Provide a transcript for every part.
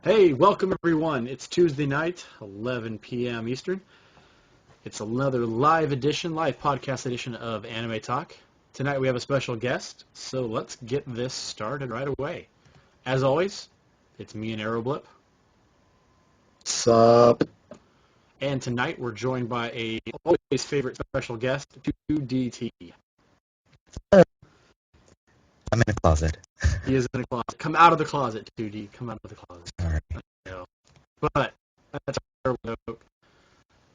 Hey, welcome everyone. It's Tuesday night, 11 p.m. Eastern. It's another live podcast edition of Anime Talk. Tonight we have a special guest, so let's get this started right away. As always, it's me and Aeroblip. Sup? And tonight we're joined by a always favorite special guest, 2DT. I'm in a closet. He is in a closet. Come out of the closet, 2D. Come out of the closet. All right. But that's our joke.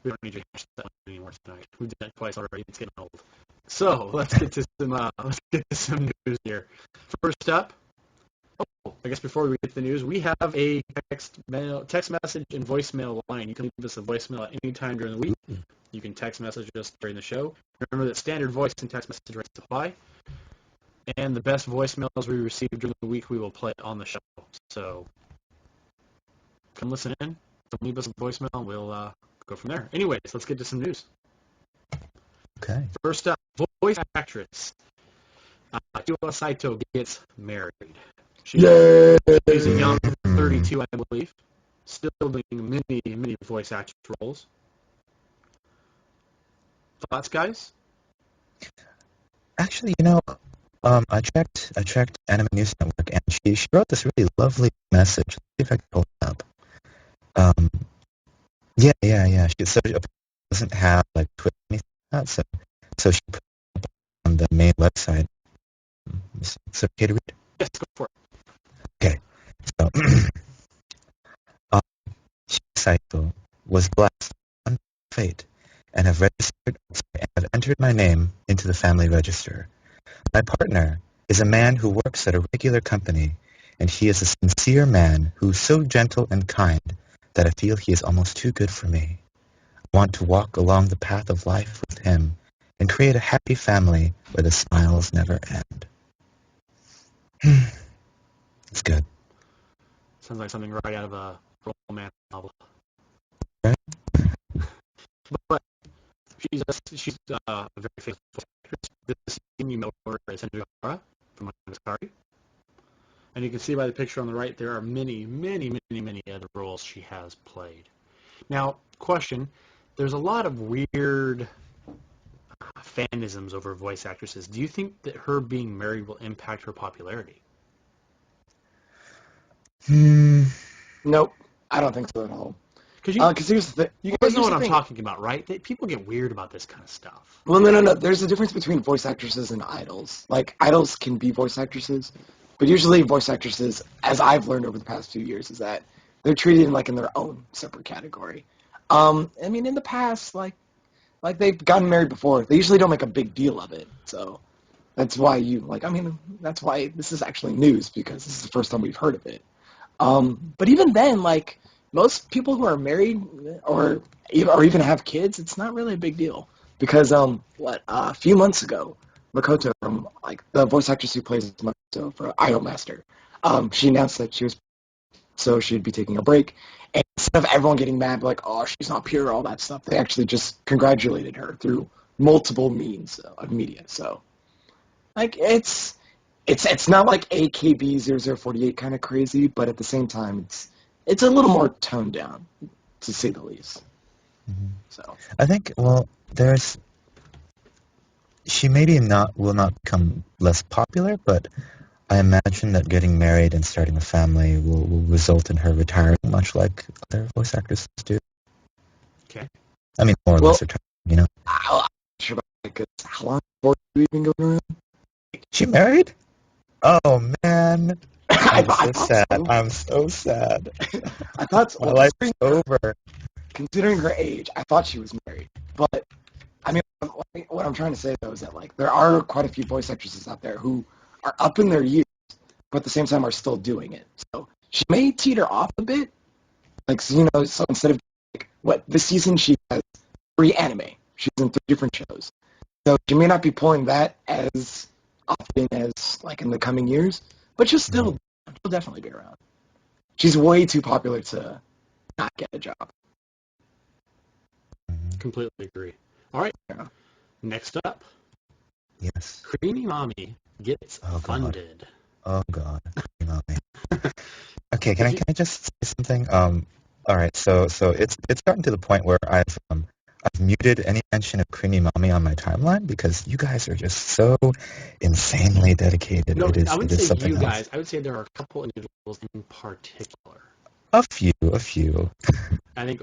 We don't need to hash that anymore tonight. We did that twice already. It's getting old. So let's get to some news here. First up, I guess before we get to the news, we have a text message and voicemail line. You can leave us a voicemail at any time during the week. You can text message us during the show. Remember that standard voice and text message rates apply. And the best voicemails we receive during the week, we will play on the show. So come listen in. Leave us a voicemail, and we'll go from there. Anyways, let's get to some news. Okay. First up, voice actress Chiwa Saito gets married. She's a young 32, I believe, still doing many voice actress roles. Thoughts, guys? Actually, I checked Anime News Network, and she wrote this really lovely message. Let's see if I can pull it up. Yeah. She doesn't have like Twitter or anything like that, so she put it up on the main website. Is it okay to read? Yes, go for it. Okay. So, Saito was blessed with fate and have entered my name into the family register. My partner is a man who works at a regular company, and he is a sincere man who is so gentle and kind that I feel he is almost too good for me. I want to walk along the path of life with him and create a happy family where the smiles never end. It's good. Sounds like something right out of a romance novel. Right? But she's a very faithful actress. This scene you know her as Henry from Sorry. And you can see by the picture on the right, there are many other roles she has played. Now, question, there's a lot of weird fanisms over voice actresses. Do you think that her being married will impact her popularity? Nope, I don't think so at all. Because here's the thing. You guys know what I'm talking about, right? People get weird about this kind of stuff. Well, no. There's a difference between voice actresses and idols. Like, idols can be voice actresses, but usually voice actresses, as I've learned over the past few years, is that they're treated like in their own separate category. I mean, in the past, like they've gotten married before. They usually don't make a big deal of it. So that's why that's why this is actually news, because this is the first time we've heard of it. But even then, like, most people who are married or even have kids, it's not really a big deal. Because a few months ago, Makoto, from the voice actress who plays Makoto for Idolmaster, she announced that she'd be taking a break. And instead of everyone getting mad, like, oh, she's not pure, all that stuff, they actually just congratulated her through multiple means of media. So, like, it's not like AKB0048 kind of crazy, but at the same time, it's a little more toned down, to say the least. Mm-hmm. So I think, she will not become less popular, but I imagine that getting married and starting a family will result in her retiring, much like other voice actresses do. Okay. I mean, more or less retiring, I'm not sure about that, because how long have you been going around? She married? Oh, man. I'm so sad. So. I'm so sad. I thought so. My life's over. Considering her age, I thought she was married. But, I mean, what I'm trying to say, though, is that, there are quite a few voice actresses out there who are up in their years, but at the same time are still doing it. So she may teeter off a bit. So instead of, this season she has 3 anime. She's in 3 different shows. So she may not be pulling that as often as, in the coming years, but she'll definitely be around. She's way too popular to not get a job. Completely agree. All right. Yeah. Next up. Yes. Creamy Mami gets funded. Oh, God. Mami. Okay, can I just say something? All right, so it's gotten to the point where I've muted any mention of Creamy Mommy on my timeline because you guys are just so insanely dedicated. No, I It wouldn't is say something you else. guys. I would say there are a couple individuals in particular. A few. I think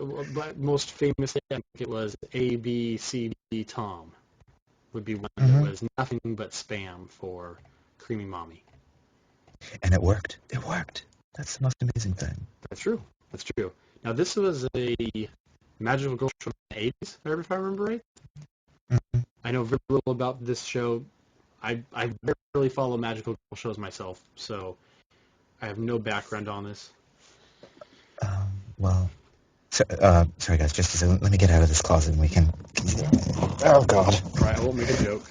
most famously, I think it was ABCD Tom would be one that Hmm. was nothing but spam for Creamy Mommy. And it worked. It worked. That's the most amazing thing. That's true. That's true. Now, this was a magical girl show in the 80s, if I remember right. Hmm. I know very little about this show. I barely follow magical girl shows myself, so I have no background on this. Well, sorry guys, just a second. Let me get out of this closet and we can continue. Oh God. All right, I won't make a joke.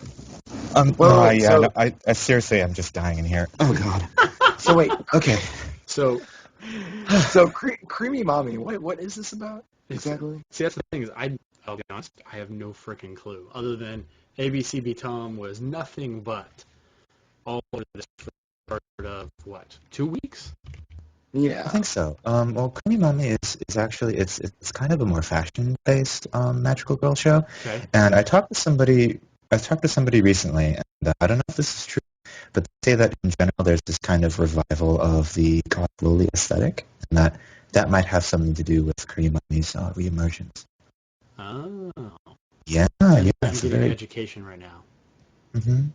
I seriously, I'm just dying in here. Oh God. So wait, Okay. So, Creamy Mommy, what is this about exactly? see, that's the thing is, I'll be honest, I have no freaking clue. Other than ABCB Tom was nothing but all of this for the part of, what, 2 weeks? Yeah. I think so. Well, Creamy Mami is actually it's kind of a more fashion-based magical girl show. Okay. And I talked to somebody recently, and I don't know if this is true, but they say that in general there's this kind of revival of the goth lowly aesthetic, and that might have something to do with Creamy Mami's reemergence. Oh. Yeah, I'm it's a getting very. education right now. Hmm.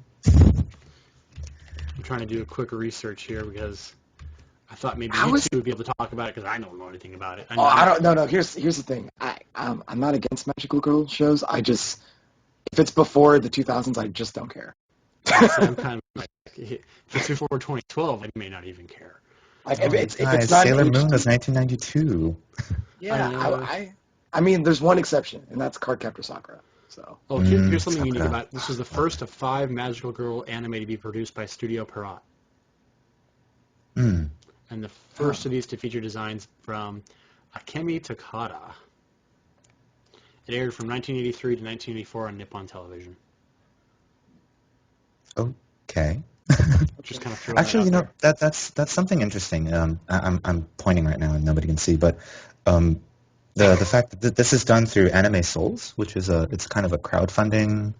I'm trying to do a quick research here because I thought maybe How you is? two would be able to talk about it because I don't know anything about it. Oh, I don't. No. Here's the thing. I'm not against magical girl shows. I just if it's before the 2000s, I just don't care. I'm kind of like, if it's before 2012, I may not even care. Like Oh, if guys, it's not an Sailor Moon HD, was 1992. yeah. I mean, there's one exception, and that's Cardcaptor Sakura. So Oh, here's something unique Sakura. about it. This was the first of 5 magical girl anime to be produced by Studio Pierrot. Hmm. And the first of these to feature designs from Akemi Takada. It aired from 1983 to 1984 on Nippon Television. Okay. Just kind of throwing Actually, that out there. that's something interesting. I'm pointing right now and nobody can see, but um, the fact that this is done through Anime Souls, which is it's kind of a crowdfunding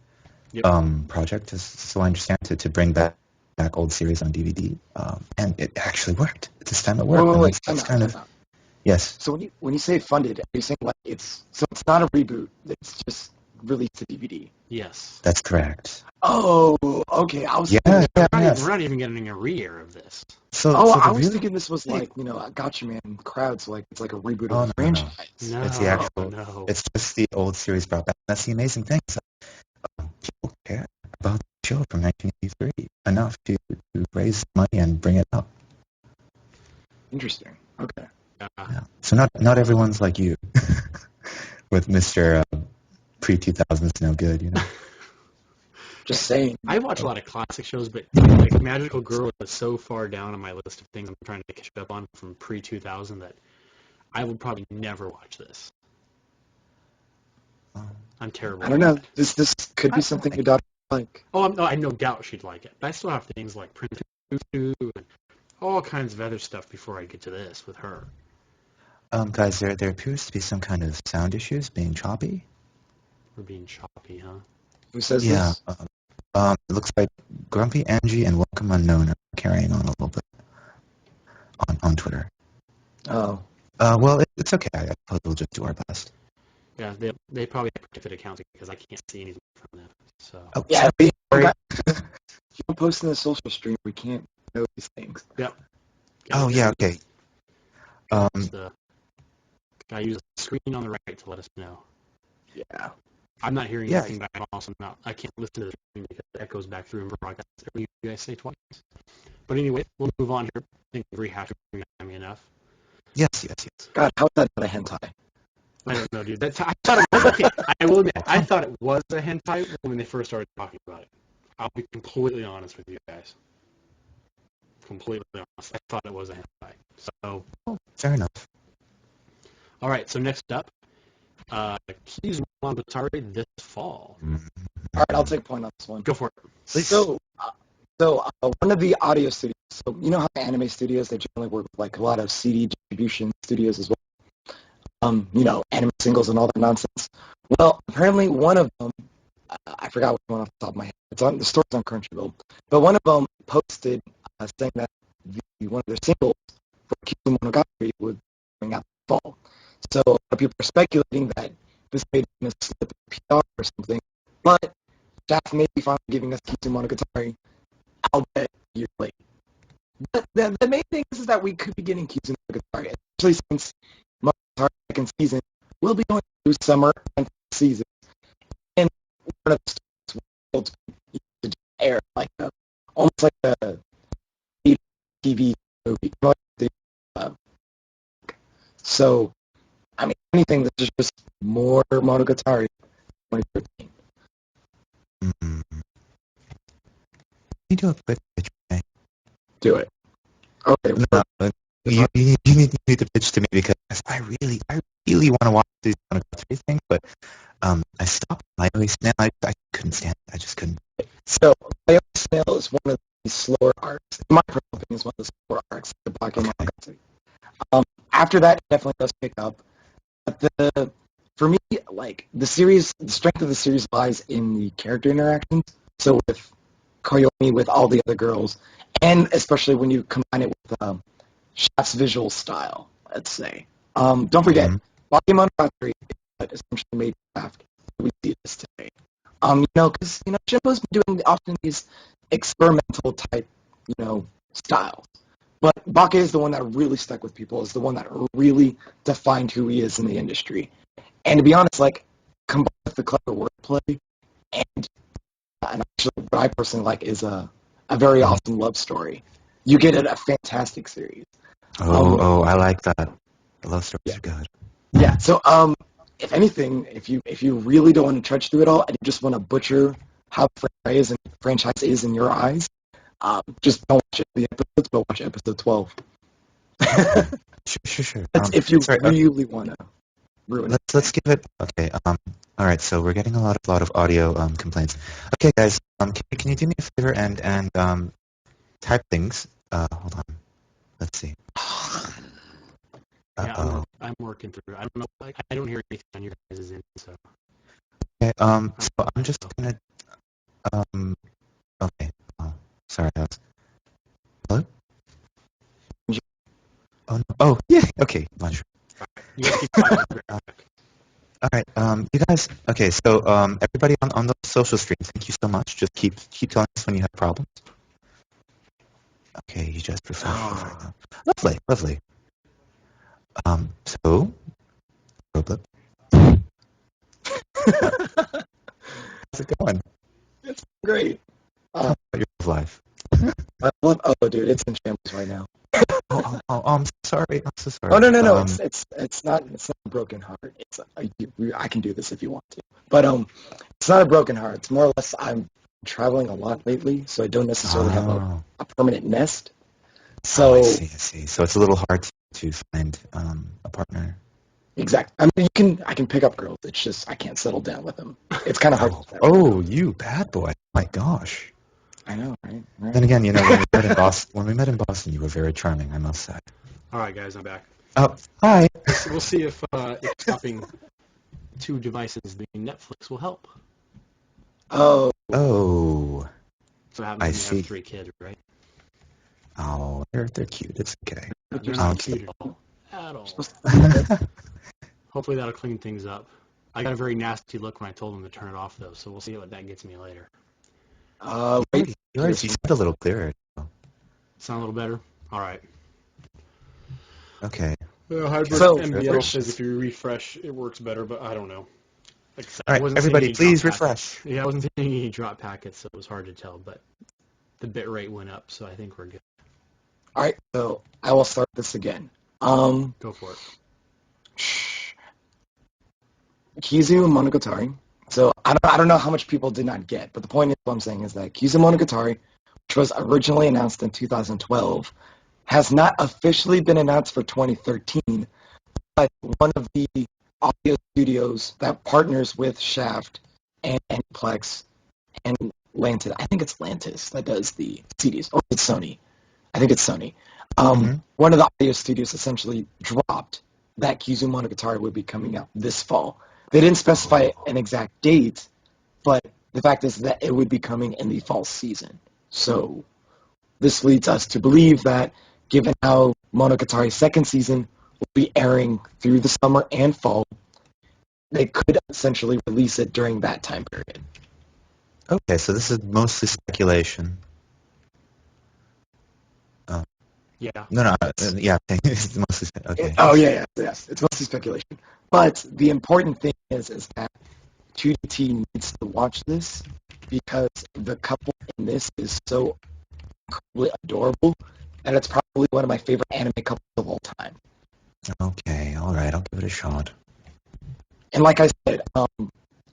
Yep. project, so I understand to bring back old series on DVD, and it actually worked. This time it worked. wait, And wait, that's time kind out, of time out. yes. So when you say funded, are you saying like it's not a reboot? It's just released to DVD. Yes. That's correct. Oh, okay. I was Yeah, thinking. yeah, We're yes. not even getting a re-air of this. Oh, So I the was really thinking this was like a Gotcha Man crowd. So like it's like a reboot oh of no the no no, franchise. No, it's the actual. no. It's just the old series brought back. That's the amazing thing. So, people care about the show from 1983 enough to raise money and bring it up. Interesting. Okay. Yeah. So not everyone's like you, with Mr. Pre-2000s no good, you know. Just saying. I watch a lot of classic shows, but like Magical Girl is so far down on my list of things I'm trying to catch up on from pre-2000 that I would probably never watch this. I'm terrible. I don't know. This could be I something your think daughter like. Oh, I no doubt she'd like it. But I still have things like Prince Tutu and all kinds of other stuff before I get to this with her. guys, there appears to be some kind of sound issues being choppy. We're being choppy, huh? Who says Yeah. this? It looks like Grumpy Angie and Welcome Unknown are carrying on a little bit on Twitter. Oh. Well, it's okay. I suppose we'll just do our best. Yeah, they probably have protected accounts because I can't see anything from them. So Oh, Yeah. sorry. If you post in a social stream, we can't know these things. yep. Oh, yeah, okay. The guy uses the screen on the right to let us know. Yeah. I'm not hearing Yeah. anything, but I'm also not. I can't listen to the screen because it echoes back through and broadcasts everything you guys say twice. But anyway, we'll move on here. I think we've rehashed me enough. Yes. God, how's that not a hentai? I don't know, dude. I thought it was okay. I will admit, I thought it was a hentai when they first started talking about it. I'll be completely honest with you guys. Completely honest. I thought it was a hentai. So, Fair enough. all right. So next up, Keys Monogatari this fall. All right, I'll take point on this one. Go for it. So, So one of the audio studios, so you know how anime studios, they generally work with like a lot of CD distribution studios as well. Anime singles and all that nonsense. Well, apparently one of them, I forgot which one off the top of my head. The story's on Crunchyroll, but one of them posted saying that one of their singles for Kizu Monogatari would bring out this fall. So a lot of people are speculating that this may be a slip of PR or something, but Shaft may be finally giving us Kizu Monogatari, albeit a year late. But the main thing is that we could be getting Kizu Monogatari, especially since Monogatari second season will be going through summer and season, and one of the stories will air almost like a TV movie. So, I mean, anything, this is just more Monogatari 2013. Mm-hmm. You do a quick pitch, okay? Do it. Okay. No, you need to pitch to me because I really want to watch these Monogatari things, but I stopped my snail. I couldn't stand it. I just couldn't. So, my snail is one of the slower arcs. In my personal opinion, is one of the slower arcs of the Baki Monogatari. After that, it definitely does pick up. But for me, like the strength of the series lies in the character interactions. So with Koyomi, with all the other girls, and especially when you combine it with Shaft's visual style, let's say. Don't forget, Baki Monogatari is essentially made Shaft. We see this today. Because Shimbo's been doing often these experimental type, styles. But Bake is the one that really stuck with people, is the one that really defined who he is in the industry. And to be honest, combined with the clever wordplay and actually what I personally like is a very awesome love story, you get a fantastic series. I like that. The love stories are good. Yeah, so if anything, if you really don't want to trudge through it all and you just want to butcher how the franchise is in your eyes, just don't watch the episodes, but watch episode 12. Sure. That's if you really want to ruin it. Let's give it. Okay. All right. So we're getting a lot of audio complaints. Okay, guys. Can you do me a favor and type things? Hold on. Let's see. Yeah, I'm working through. I don't know. I don't hear anything on your guys' end. So. Okay. So I'm just gonna. Okay. Sorry. Hello? Oh, no. Oh, yeah. Okay. Lunch. All right. You guys. Okay. So, everybody on the social stream, thank you so much. Just keep telling us when you have problems. Okay. You just refresh. Lovely. So, Roblox. How's it going? It's great. Tell me about your life. Dude, it's in shambles right now. I'm sorry. I'm so sorry. Oh no. It's not a broken heart. I can do this if you want to, but it's not a broken heart. It's more or less I'm traveling a lot lately, so I don't necessarily have a permanent nest. So I see. So it's a little hard to find a partner. Exactly. I mean, I can pick up girls. It's just I can't settle down with them. It's kind of hard. Oh, you bad boy! My gosh. I know, right? Then again, when we met in Boston, you were very charming, I must say. All right, guys, I'm back. Oh, hi. We'll see if swapping two devices, the Netflix, will help. Oh. So happens I when see. You have 3 kids, right? Oh, they're cute. It's okay. They're not cute at all. Hopefully that'll clean things up. I got a very nasty look when I told them to turn it off, though, so we'll see what that gets me later. Wait. You sound a little clearer. Sound a little better? All right. Okay. MBL says if you refresh, it works better, but I don't know. All right, everybody, please refresh. Yeah, I wasn't seeing any drop packets, so it was hard to tell, but the bit rate went up, so I think we're good. All right, so I will start this again. Go for it. Kizu Monogatari. So I don't know how much people did not get, but the point is what I'm saying is that Kizu Monogatari, which was originally announced in 2012, has not officially been announced for 2013, but one of the audio studios that partners with Shaft and Aniplex and Lantis. I think it's Lantis that does the CDs. Or it's Sony. I think it's Sony. One of the audio studios essentially dropped that Kizu Monogatari would be coming out this fall. They didn't specify an exact date, but the fact is that it would be coming in the fall season. So this leads us to believe that, given how Monogatari's second season will be airing through the summer and fall, they could essentially release it during that time period. Okay, so this is mostly speculation. Yeah. No, yeah, it's mostly okay. Yes. It's mostly speculation. But the important thing is that 2DT needs to watch this because the couple in this is so incredibly adorable, and it's probably one of my favorite anime couples of all time. Okay, all right, I'll give it a shot. And like I said,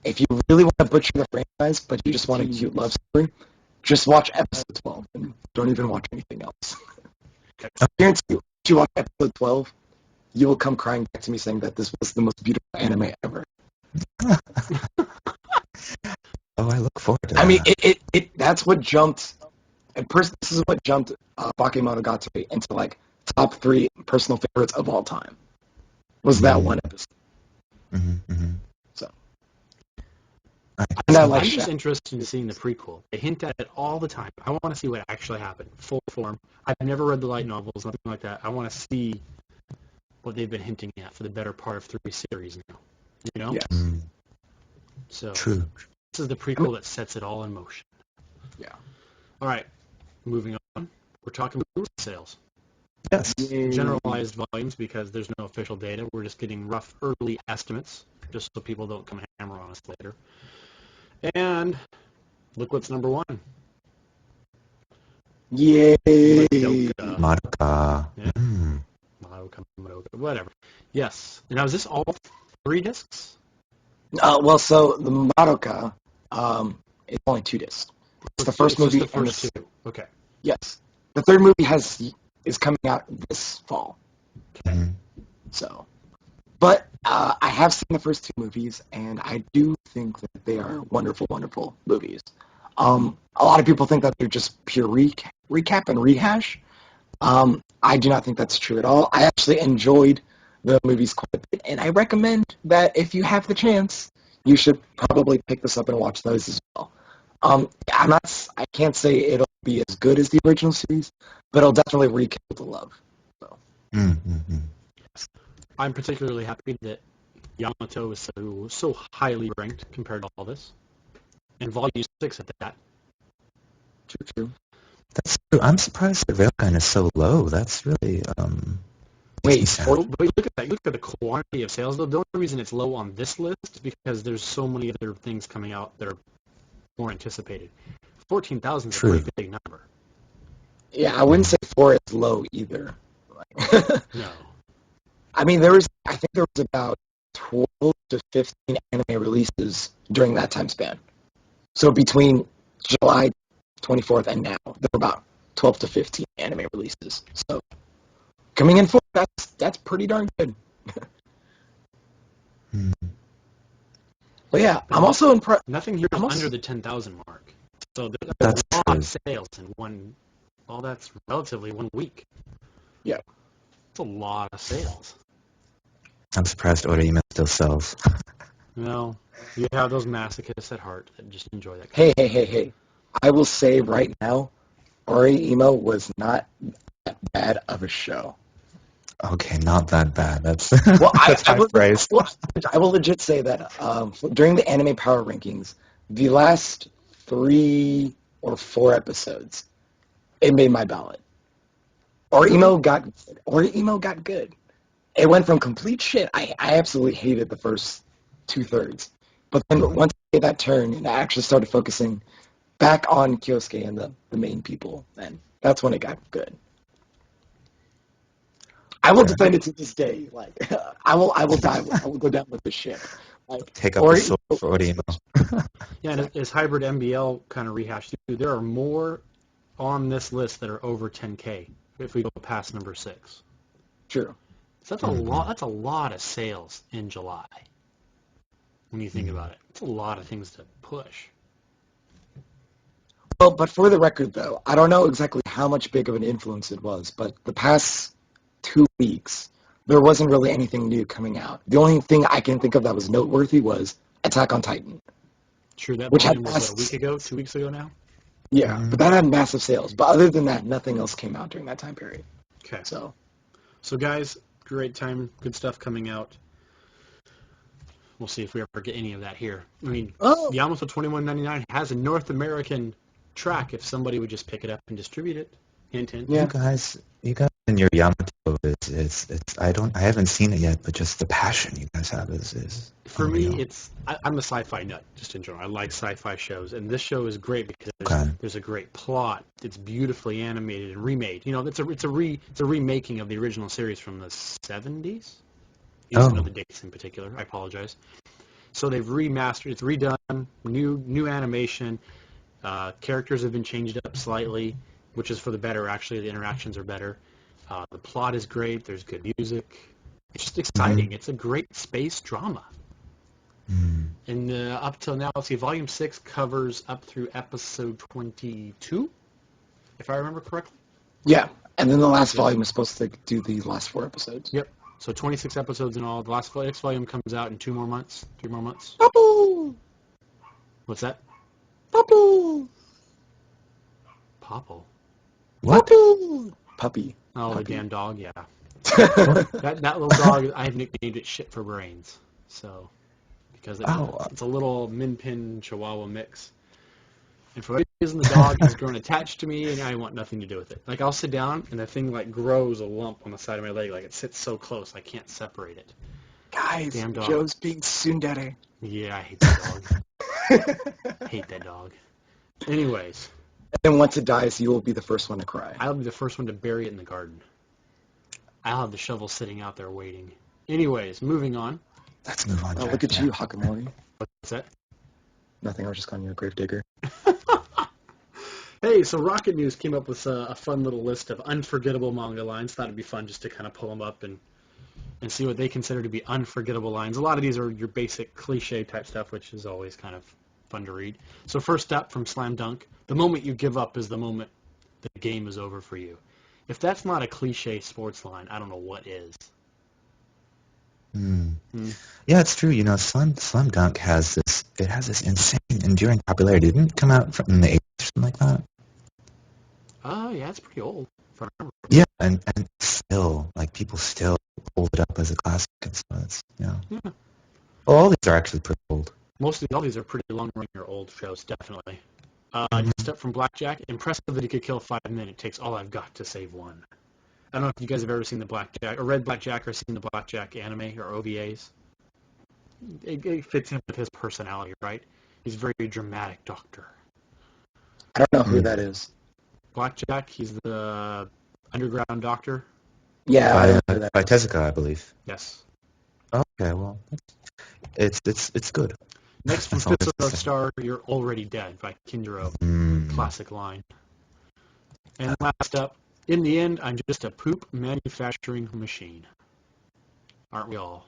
if you really want to butcher the franchise, but you just want a cute love story, just watch episode 12 and don't even watch anything else. I guarantee you, if you watch episode 12, you will come crying back to me saying that this was the most beautiful anime ever. Oh, I look forward to that. I mean, that's what jumped. This is what jumped Bakemonogatari into like top 3 personal favorites of all time. Was that one episode? So I'm just interested in seeing the prequel. They hint at it all the time. I want to see what actually happened, full form. I've never read the light novels, nothing like that. I want to see what they've been hinting at for the better part of 3 series now. You know? Yes. So True. this is the prequel that sets it all in motion. Yeah. All right, moving on. We're talking about sales. Yes. Generalized volumes because there's no official data. We're just getting rough early estimates, just so people don't come hammer on us later. And look what's number 1. Yay! Madoka. Yeah. Madoka, whatever. Yes. Now, is this all 3 discs? Well, so the Madoka is only 2 discs. It's the first movie. Just the first 2. Okay. Yes. The third movie is coming out this fall. Okay. So, but I have seen the first 2 movies, and I do think that they are wonderful, wonderful movies. A lot of people think that they're just pure recap and rehash. I do not think that's true at all. I actually enjoyed the movies quite a bit, and I recommend that if you have the chance, you should probably pick this up and watch those as well. I can't say it'll be as good as the original series, but it'll definitely rekindle the love. So. I'm particularly happy that Yamato is so highly ranked compared to all this, and Volume 6 at that. True. That's true. I'm surprised the Railgun is so low. That's really Wait, but look at that. Look at the quantity of sales. The only reason it's low on this list is because there's so many other things coming out that are more anticipated. 14,000 is a pretty big number. Yeah, I wouldn't say 4 is low either. No. I mean, I think there was about 12 to 15 anime releases during that time span. So between July 24th and now, there were about 12 to 15 anime releases. So coming in 4, that's pretty darn good. But yeah, I'm also impressed. Nothing here is under the 10,000 mark. So that's a lot of sales in one. Well, that's relatively 1 week. Yeah. It's a lot of sales. I'm surprised Orihime still sells. No, you have those masochists at heart that just enjoy that. Hey. I will say right now, Orihime was not that bad of a show. Okay, not that bad. That's Well, that's high praise. I will legit say that during the Anime Power Rankings, the last 3 or 4 episodes, it made my ballot. Orihime got good. It went from complete shit. I absolutely hated the first 2/3. But then once I made that turn and I actually started focusing back on Kyosuke and the main people, then that's when it got good. I will defend it to this day. Like I will die. I will go down with this shit. Like, Take up the sword for Orihime. Yeah, and as Hybrid MBL kind of rehashed too, there are more on this list that are over 10K if we go past number 6. True. So that's a lot. That's a lot of sales in July. When you think about it, it's a lot of things to push. Well, but for the record, though, I don't know exactly how much big of an influence it was, but the past 2 weeks, there wasn't really anything new coming out. The only thing I can think of that was noteworthy was Attack on Titan, Sure, that which had volume was what, a massive week ago, sales. 2 weeks ago now? Yeah, Mm, but that had massive sales. But other than that, nothing else came out during that time period. Okay. So, So, guys, great time, good stuff coming out. We'll see if we ever get any of that here. I mean, oh, Yamato 2199 has a North American track if somebody would just pick it up and distribute it. Hint, hint. yeah. you guys, and your Yamato I haven't seen it yet, but just the passion you guys have is For unreal. me, I'm a sci-fi nut, just in general. I like sci-fi shows, and this show is great because Okay. there's a great plot. It's beautifully animated and remade. You know, it's a remaking of the original series from the 70s. You just know Oh. the dates in particular. I apologize. So they've remastered. It's redone. New animation. Characters have been changed up slightly, which is for the better. Actually, the interactions are better. The plot is great. There's good music. It's just exciting. Mhm. It's a great space drama. Mm. And up till now, let's see, Volume 6 covers up through episode 22, if I remember correctly. Yeah, and then the last Yes. volume is supposed to do the last 4 episodes. Yep. So 26 episodes in all. The next volume comes out in 2 more months, 3 more months. Papu! What's that? Papu! Popple. What? Papu! Puppy. Oh, the Puppy. damn dog, yeah. What? That little dog, I have nicknamed it Shit for Brains. So, because Oh. it's a little Min Pin Chihuahua mix. And for whatever reason, the dog has grown attached to me, and I want nothing to do with it. Like, I'll sit down, and the thing, like, grows a lump on the side of my leg. Like, it sits so close, I can't separate it. Guys, Damn dog. Joe's being tsundere. Yeah, I hate that dog. Hate that dog. Anyways, And once it dies, you will be the first one to cry. I'll be the first one to bury it in the garden. I'll have the shovel sitting out there waiting. Anyways, moving on. Let's move on, Oh, Jack. look at Yeah. you, Hakamori. What's that? Nothing, I was just calling you a grave digger. Hey, so Rocket News came up with a fun little list of unforgettable manga lines. Thought it'd be fun just to kind of pull them up and see what they consider to be unforgettable lines. A lot of these are your basic cliche type stuff, which is always kind of fun to read. So first up from Slam Dunk, the moment you give up is the moment the game is over for you. If that's not a cliche sports line, I don't know what is. Mm. Hmm. Yeah, it's true. You know, Slam Dunk has this insane, enduring popularity. Didn't it come out in the 80s or something like that? Oh, yeah, it's pretty old. If I remember. Yeah, and still, like, people still hold it up as a classic. And so it's, Yeah. Well, all these are actually pretty old. All these are pretty long-running or old shows, definitely. Mhm. Next up from Blackjack, impressive that he could kill 5 men. It takes all I've got to save one. I don't know if you guys have ever seen the Blackjack, or read Blackjack, or seen the Blackjack anime, or OVAs. It fits in with his personality, right? He's a very dramatic doctor. I don't know who Mm. that is. Blackjack, he's the underground doctor. Yeah, I By, don't know who that by is. Tezuka, I believe. Yes. Okay, well, it's good. Next from That's all Fifth there's Star to say. Star, You're Already Dead by Kinjiro. Mm. Classic line. And last up, in the end, I'm just a poop manufacturing machine. Aren't we all?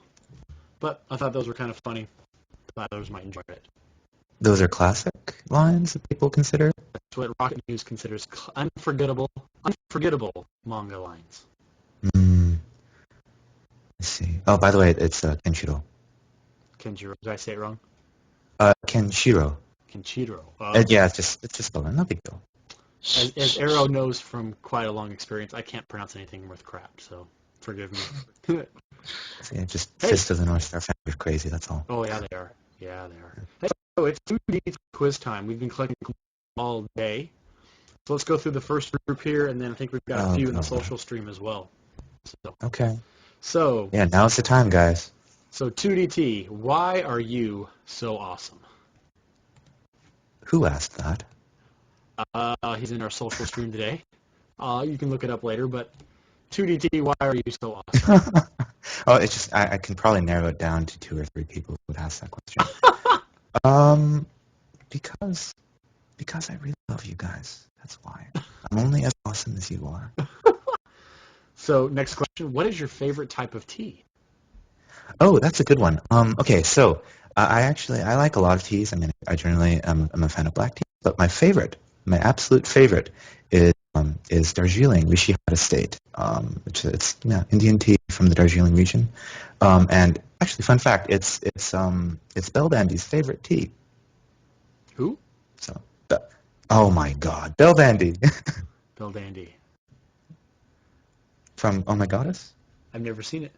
But I thought those were kind of funny. Thought others might enjoy it. Those are classic lines that people consider. That's what Rocket News considers unforgettable manga lines. Mm. Let's see. Oh, by the way, it's Kenshiro. Kenjiro, did I say it wrong? Kenshiro. Kenshiro. Yeah, it's just spelling. No big deal. As Arrow knows from quite a long experience, I can't pronounce anything worth crap, so forgive me. See, just Hey. Fist of the North Star fans are crazy. That's all. Oh, yeah, they are. Yeah, they are. Hey, so it's 2D quiz time. We've been collecting all day. So let's go through the first group here, and then I think we've got a few in the God. social stream as well. Okay. So Yeah, now's the time, guys. 2DT, why are you so awesome? Who asked that? He's in our social stream today. You can look it up later, but 2DT, why are you so awesome? Oh, it's just I can probably narrow it down to 2 or 3 people who would ask that question. Because I really love you guys. That's why. I'm only as awesome as you are. So next question, what is your favorite type of tea? Oh, that's a good one. Okay, so I like a lot of teas. I mean, I generally am a fan of black tea, but my favorite my absolute favorite is Darjeeling, Rishi Hata State, which it's Indian tea from the Darjeeling region. And actually, fun fact, it's Belle Bandy's favorite tea. Who? So, oh my God, Belle Bandy Bill Dandy. from Oh My Goddess. I've never seen it.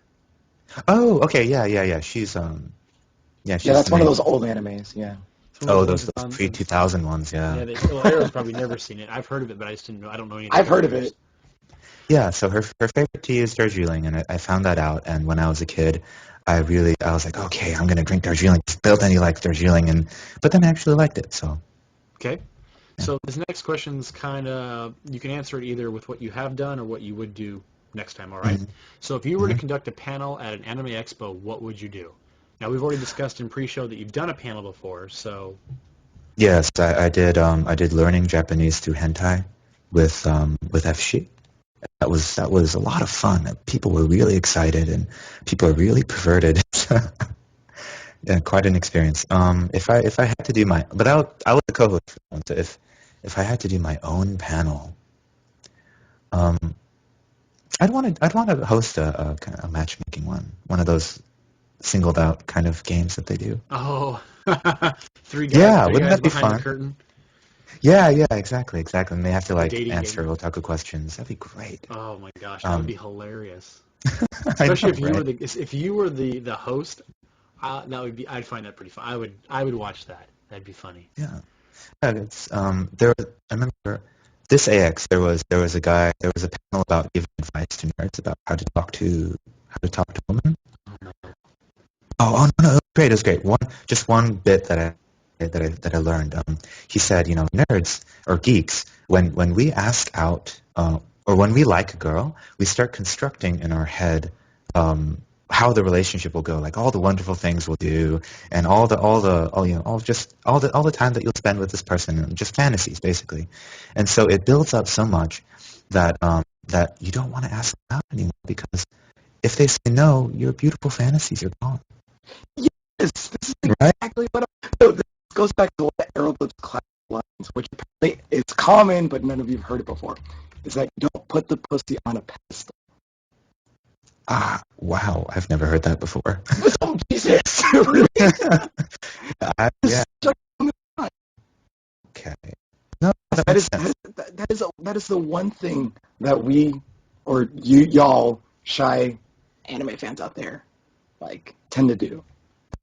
Oh, okay, yeah. She's Yeah, she's that's the one of main. those old animes. Yeah. It's one of Oh, ones those that's on. pre-2000 ones, Yeah, yeah. well, Arrow's probably never seen it. I've heard of it, but I just didn't know. I don't know any of the I've heard of characters. it. Yeah, so her favorite tea is Darjeeling, and I found that out. And when I was a kid, I was like, okay, I'm gonna drink Darjeeling. Bill Denny likes Darjeeling, but then I actually liked it. So Okay. yeah. So this next question's kind of, you can answer it either with what you have done or what you would do next time, all right? hmm So if you were to hmm conduct a panel at an anime expo, what would you do? Now, we've already discussed in pre-show that you've done a panel before, so Yes, I did. I did learning Japanese through hentai with Fshi. That was a lot of fun. People were really excited, and people are really perverted. Yeah, quite an experience. If I had to do but I was the co-host for that one, so if I had to do my own panel, um, I'd want to host a kind of a matchmaking one of those singled out kind of games that they do. oh, Yeah, three wouldn't guys that be behind the fun? curtain, Yeah, exactly. And they have to a like dating answer game. otaku questions. That'd be great. Oh my gosh, that would Um, be hilarious. I Especially know, right? if you were the host, that would be, I'd find that pretty fun. I would watch that. That'd be funny. Yeah. Yeah, I remember this AX. There was a panel about giving advice to nerds about how to talk to women. Oh no. Oh no, it was great. Just one bit that I learned. He said, nerds or geeks, when we ask out or when we like a girl, we start constructing in our head how the relationship will go, like all the wonderful things we'll do, and all the time that you'll spend with this person, and just fantasies basically. And so it builds up so much that you don't want to ask them out anymore because if they say no, your beautiful fantasies are gone. Yes, this is Right? exactly what. So this goes back to what Aerobics class lines, which apparently it's common, but none of you have heard it before. Is that you don't put the pussy on a pedestal. Ah, wow, I've never heard that before. Oh Jesus! Really? Yeah, okay. No, that That makes is sense. that is the one thing that we or y'all shy anime fans out there like tend to do.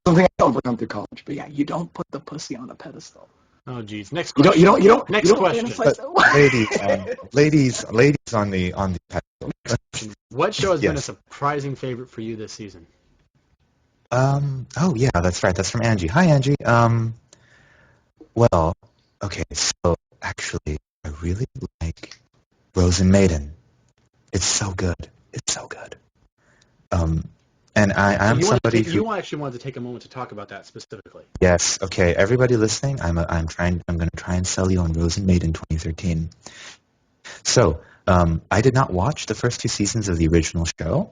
Something I overcome through college, but yeah, you don't put the pussy on a pedestal. Oh geez. Next You don't you question. don't you don't you Next don't question. fantasize But that way. ladies on the pedestal. What show has been a Yes. surprising favorite for you this season? Oh yeah, that's right. That's from Angie. Hi, Angie. Well, okay. So actually, I really like Rose and Maiden. It's so good. It's so good. Um, and So I'm somebody who, you actually wanted to take a moment to talk about that specifically. yes, okay. Everybody listening, I'm going to try and sell you on Rose and Maiden 2013. So, I did not watch the first two seasons of the original show.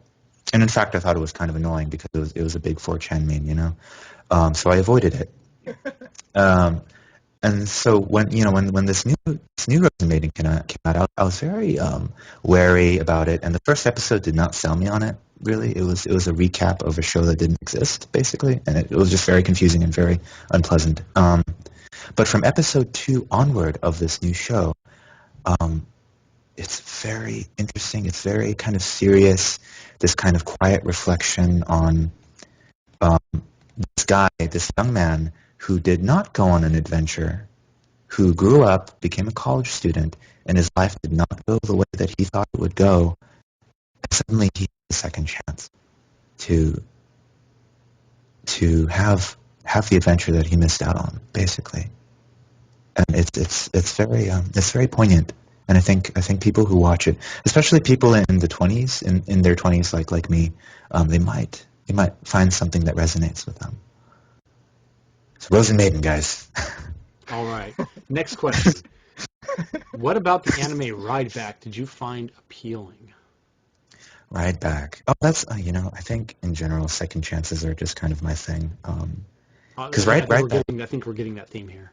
And in fact, I thought it was kind of annoying because it was a big 4chan meme. So I avoided it. Um, and so when this new Rosen Maiden came out, I was very wary about it. And the first episode did not sell me on it. Really, it was a recap of a show that didn't exist, basically, and it was just very confusing and very unpleasant. But from episode 2 onward of this new show, um, it's very interesting. It's very kind of serious. This kind of quiet reflection on um, this young man who did not go on an adventure, who grew up, became a college student, and his life did not go the way that he thought it would go. And suddenly he had a second chance to have the adventure that he missed out on, basically. And it's very poignant. And I think people who watch it, especially people in the 20s, in their 20s, like me, they might find something that resonates with them. So Rose and Maiden, guys. All right. Next question. What about the anime Ride Back did you find appealing? Ride back. Oh, that's I think in general second chances are just kind of my thing. Because I think ride back. I think we're getting that theme here.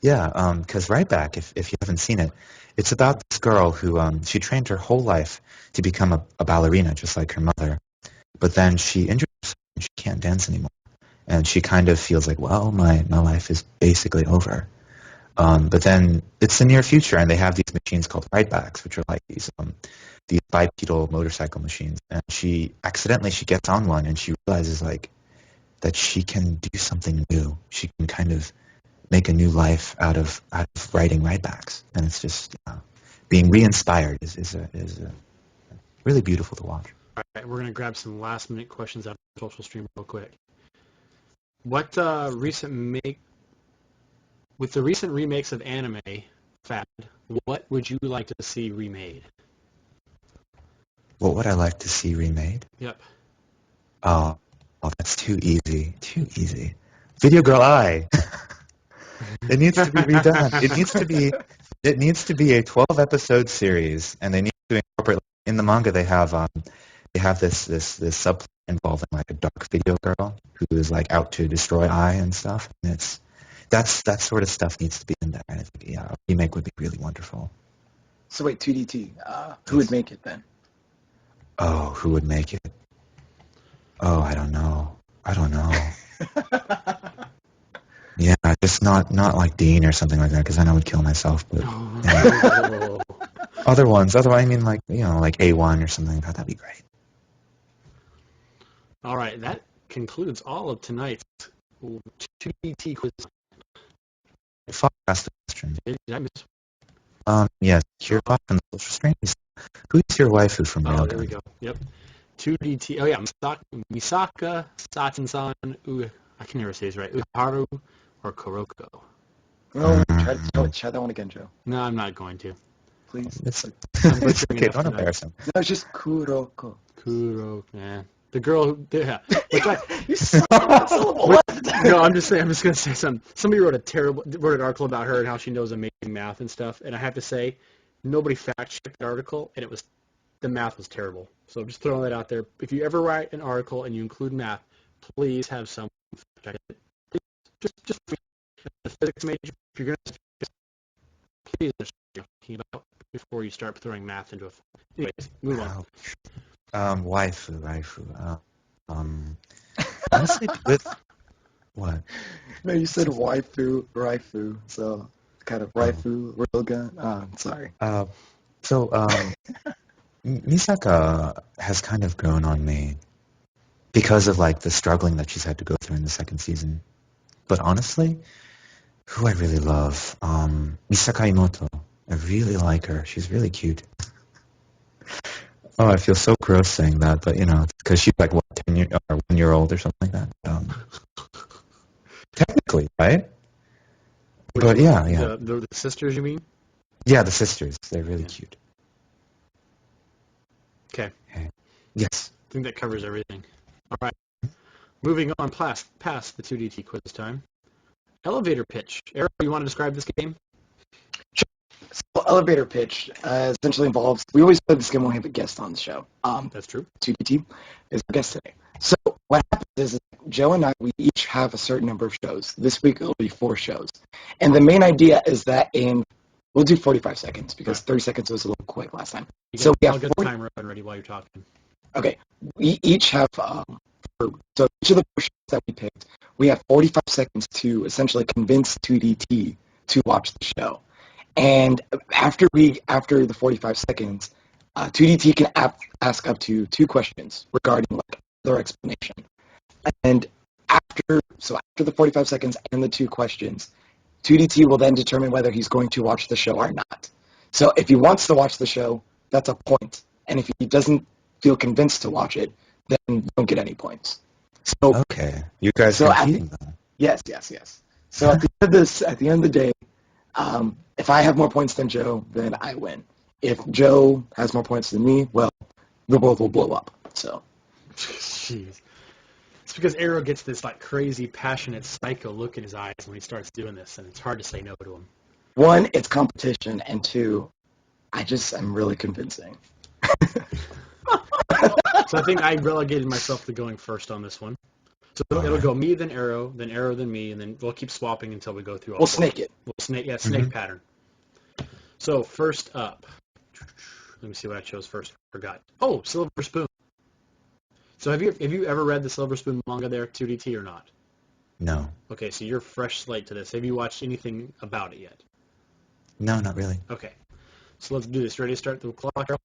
Yeah, because right back, if you haven't seen it, it's about this girl who she trained her whole life to become a ballerina, just like her mother. But then she injured herself and she can't dance anymore. And she kind of feels like, well, my life is basically over. But then it's the near future, and they have these machines called ride backs, which are like these bipedal motorcycle machines. And she gets on one, and she realizes like that she can do something new. She can kind of make a new life out of riding ride backs, and it's just being re-inspired is really beautiful to watch. All right, we're gonna grab some last minute questions out of the social stream real quick. What with the recent remakes of anime fad, what would you like to see remade? What would I like to see remade? Yep. Oh, that's too easy. Too easy. Video Girl Eye. It needs to be redone. It needs to be a 12 episode series, and they need to incorporate in the manga. They have this subplot involving like a dark video girl who is like out to destroy Eye and stuff. And that sort of stuff needs to be in there. And I think a remake would be really wonderful. So wait, 2DT. Who would make it then? Oh, who would make it? Oh, I don't know. Yeah, just not like Dean or something like that, because then I would kill myself. But Oh. other ones, I mean, like like A1 or something like that. That'd be great. All right, that concludes all of tonight's 2DT quiz. Fuck, ask the question. Did I miss? Yes, your thought from the social streams. Who's your waifu from Oh, Railgun? there we go. Yep. 2DT. Oh yeah, Misaka Satin-san. I can never say his right. Uharu or Kuroko. No, try that one again, Joe. No, I'm not going to. Please. It's I'm butchering okay. enough Don't tonight. embarrass him. No, it's just Kuroko. Kuroko. Yeah. The girl who. Yeah. You saw that syllable left. No, I'm just gonna say something. Somebody wrote an article about her and how she knows amazing math and stuff, and I have to say, nobody fact checked the article, and the math was terrible. So I'm just throwing that out there. If you ever write an article and you include math, please have some fact check it. Just the physics major, if you're gonna please understand what you're talking about before you start throwing math into it. Anyways, move on. Waifu. Honestly, with what? No, you said waifu, so kind of waifu, railgun. Sorry. So Misaka has kind of grown on me because of like the struggling that she's had to go through in the second season. But honestly, who I really love, Misaka Imoto. I really like her. She's really cute. Oh, I feel so gross saying that, but it's because she's like what, 1-year-old or something like that. Technically, right? But yeah. The sisters, you mean? Yeah, the sisters. They're really cute. Okay. Yes. I think that covers everything. All right. Moving on past the 2DT quiz time. Elevator pitch. Eric, you want to describe this game? So elevator pitch essentially involves, we always play this game when we have a guest on the show. That's true. 2DT is our guest today. So what happens is Joe and I, we each have a certain number of shows. This week it'll be 4 shows. And the main idea is that we'll do 45 seconds because 30 seconds was a little quick last time. So we have I'll get the timer ready while you're talking. Okay. We each have, so each of the 4 shows that we picked, we have 45 seconds to essentially convince 2DT to watch the show. And after the 45 seconds, 2DT can ask up to 2 questions regarding like their explanation. And after the 45 seconds and the 2 questions, 2DT will then determine whether he's going to watch the show or not. So if he wants to watch the show, that's a point. And if he doesn't feel convinced to watch it, then you don't get any points. So okay, you guys are competing then. Yes. So at the end of the day, if I have more points than Joe, then I win. If Joe has more points than me, well, we both will blow up. So. Jeez. It's because Arrow gets this like crazy, passionate, psycho look in his eyes when he starts doing this, and it's hard to say no to him. 1, it's competition, and 2, I'm really convincing. So I think I relegated myself to going first on this one. So it'll go me, then Arrow, then me, and then we'll keep swapping until we go through all We'll four. snake it. We'll snake pattern. So first up, let me see what I chose first. Forgot. Oh, Silver Spoon. So have you ever read the Silver Spoon manga there, 2DT, or not? No. Okay, so you're fresh slate to this. Have you watched anything about it yet? No, not really. Okay. So let's do this. Ready to start the clock, Arrow?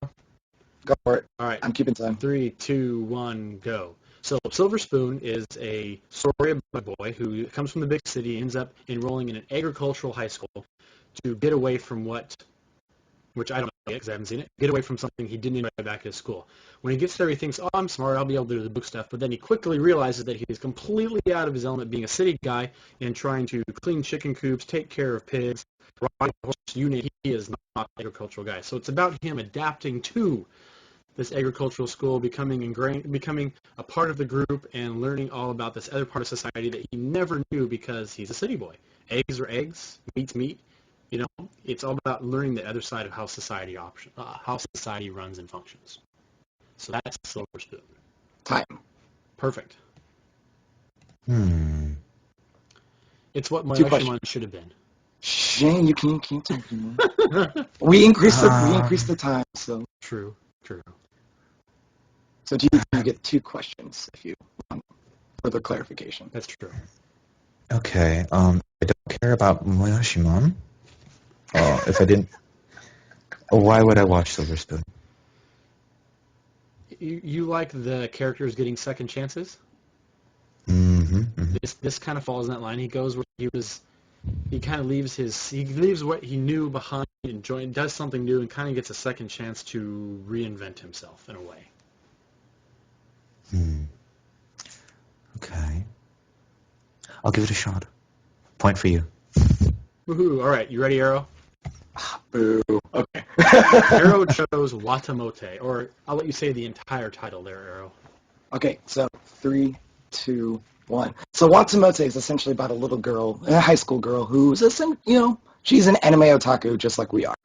Go for it. All right. I'm keeping time. 3, 2, 1, go. So Silver Spoon is a story about a boy who comes from the big city, ends up enrolling in an agricultural high school to get away from which I don't know yet because I haven't seen it, get away from something he didn't enjoy back at school. When he gets there, he thinks, oh, I'm smart, I'll be able to do the book stuff, but then he quickly realizes that he's completely out of his element being a city guy and trying to clean chicken coops, take care of pigs, ride a horse, you name it. He is not an agricultural guy. So it's about him adapting to this agricultural school, becoming a part of the group and learning all about this other part of society that he never knew because he's a city boy. Eggs are eggs, meat's meat. You know, it's all about learning the other side of how society runs and functions. So that's Silver Spoon. Time. Perfect. Hmm. It's what Two Moyashimon should have been. Shane, you can't talk to me. We increased the time, so. True. So you get 2 questions if you want further clarification. That's true. Okay. I don't care about Moyashimon. If I didn't, why would I watch Silver Spoon? You like the characters getting second chances? Mm-hmm. This kind of falls in that line. He goes where he kind of leaves what he knew behind and does something new and kind of gets a second chance to reinvent himself in a way. Okay. I'll give it a shot. Point for you. Woohoo! All right, you ready, Arrow? Boo. Okay. Arrow chose Watamote, or I'll let you say the entire title there, Arrow. Okay, so 3, 2, 1. So Watsumote is essentially about a little girl, a high school girl, who's she's an anime otaku just like we are.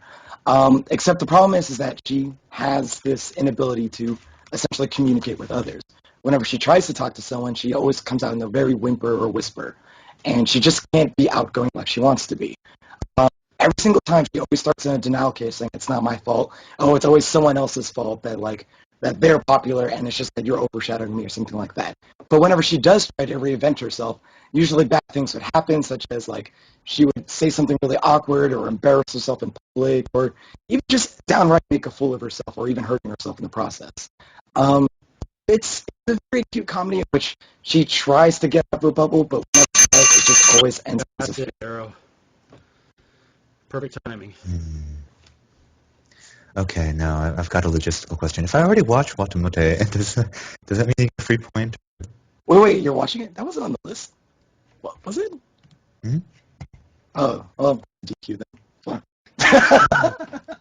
Except the problem is that she has this inability to essentially communicate with others. Whenever she tries to talk to someone, she always comes out in a very whimper or whisper, and she just can't be outgoing like she wants to be. Every single time, she always starts in a denial case saying, it's not my fault. Oh, it's always someone else's fault that they're popular and it's just that you're overshadowing me or something like that. But whenever she does try to reinvent herself, usually bad things would happen, such as she would say something really awkward or embarrass herself in public or even just downright make a fool of herself or even hurting herself in the process. It's a very cute comedy in which she tries to get out of a bubble, but whenever she does, it just always ends up That's it, Arrow. Perfect timing. Okay, now I've got a logistical question. If I already watched Watamote, does that mean you get a free point? Wait, you're watching it? That wasn't on the list. What was it? Oh, well, DQ then.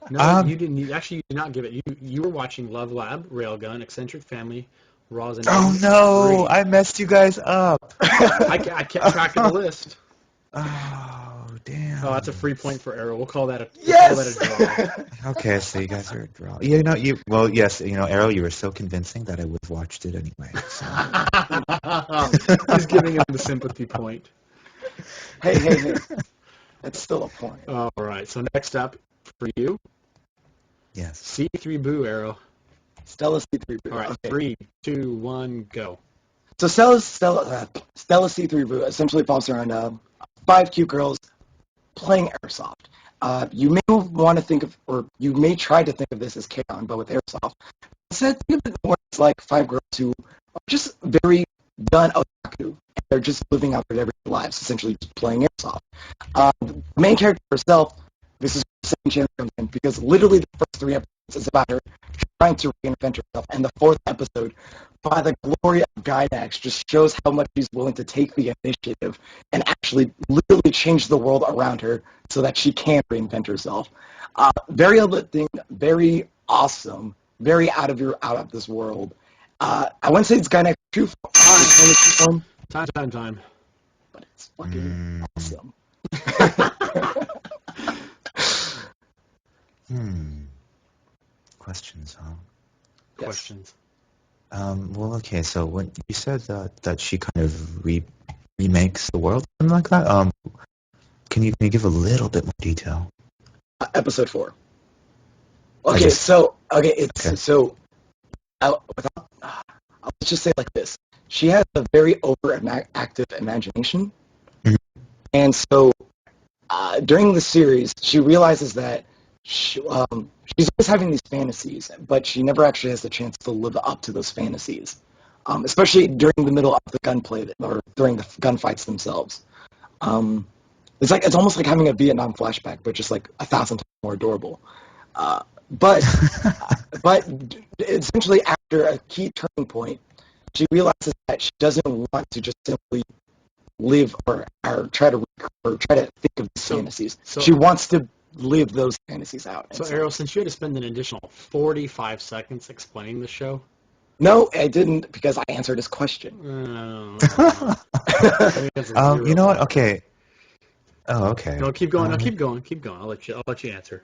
No, you didn't. Actually, you did not give it. You were watching Love Lab, Railgun, Eccentric Family, Rosin. Oh no! I messed you guys up. I kept track of the list. Oh damn! Oh, that's a free point for Arrow. We'll call that a draw. Okay, so you guys are a draw. Yes, Arrow, you were so convincing that I would have watched it anyway. So. He's giving him the sympathy point. Hey. That's still a point. All right, so next up for you. Yes. C3 Boo, Arrow. Stella C3 Boo. All right, okay. 3, 2, 1, go. So Stella C3 Boo essentially revolves around 5 cute girls playing airsoft. You may want to think of, or you may try to think of this as K-On, but with airsoft. Instead, think of it more as like 5 girls who are just very done otaku. And they're just living out their everyday lives, essentially just playing airsoft. The main character herself, this is where the second chance comes in, because literally the first 3 episodes is about her trying to reinvent herself, and the 4th episode, by the glory of Gynax, just shows how much she's willing to take the initiative and actually literally change the world around her so that she can reinvent herself. Very uplifting, very awesome, very out of this world. I wouldn't say it's Gynax true form. Time. But it's fucking awesome. Questions, huh? Yes. Questions. Well, okay. So when you said that she kind of remakes the world, something like that. Can you give a little bit more detail? Episode 4. I Okay, just so it's okay. so without, let's just say it like this: she has a very active imagination, Mhm. and so during the series, she realizes that she's always having these fantasies, but she never actually has the chance to live up to those fantasies, especially during the middle of the gunplay or during the gunfights themselves. Um, it's almost like having a Vietnam flashback, but just like 1,000 times more adorable. Uh, but but essentially, after a key turning point, she realizes that she doesn't want to just simply live or try to think of these fantasies. She So, wants to live those fantasies out. so Ariel, since you had to spend an additional 45 seconds explaining the show. No, I didn't because I answered his question. I think that's a You zero know for what? that one. Okay. Oh, okay. No, keep going. No, keep going. Keep going. I'll let you answer.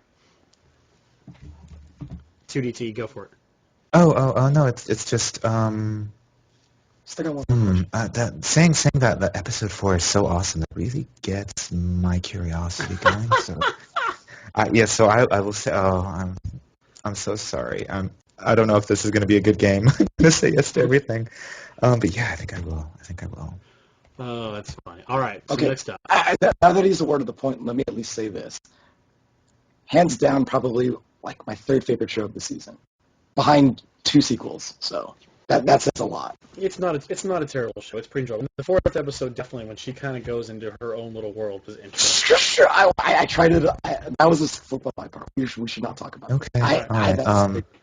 2DT, go for it. Oh, no, it's just Still got one more question. that saying that episode 4 is so awesome. It really gets my curiosity going. So so I will say, I'm so sorry. I don't know if this is going to be a good game. I'm going to say yes to everything. But yeah, I think I will. I think I will. Oh, that's fine. All right, so Okay, next up. now that he's awarded the point, let me at least say this: hands down, probably like my third favorite show of the season, behind 2 sequels. So that says a lot. It's not a terrible show. It's pretty enjoyable. The 4th episode, definitely, when she kind of goes into her own little world, was interesting. Sure. I tried it. That was a slip on my part. We should not talk about it. Okay. All right. All I had right. that mistake.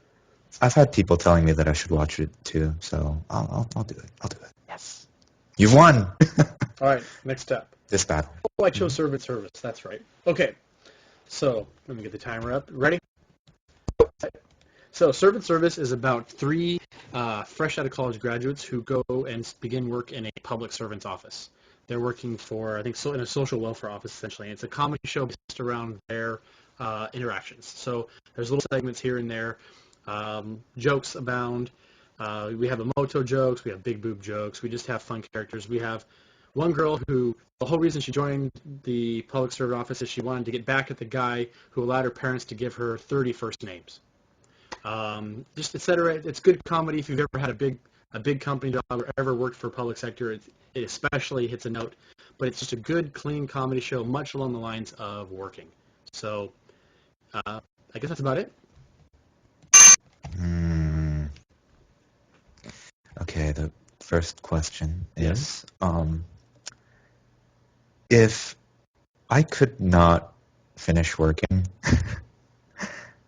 I've had people telling me that I should watch it too, so I'll do it. I'll do it. Yes. You've won All right, next up. this battle. Oh, I chose Servant Service. That's right. Okay, so let me get the timer up. Ready? So Servant Service is about 3 fresh out of college graduates who go and begin work in a public servant's office. They're working for, I think, in a social welfare office, essentially. And it's a comedy show based around their interactions. So there's little segments here and there. Jokes abound. We have emoto jokes. We have big boob jokes. We just have fun characters. We have one girl who, the whole reason she joined the public servant office is she wanted to get back at the guy who allowed her parents to give her 30 first names. Just etc. It's good comedy. If you've ever had a big company job or ever worked for public sector, it especially hits a note. But it's just a good, clean comedy show, much along the lines of working. So I guess that's about it. Hmm. Okay, the first question Yes. is, if I could not finish working,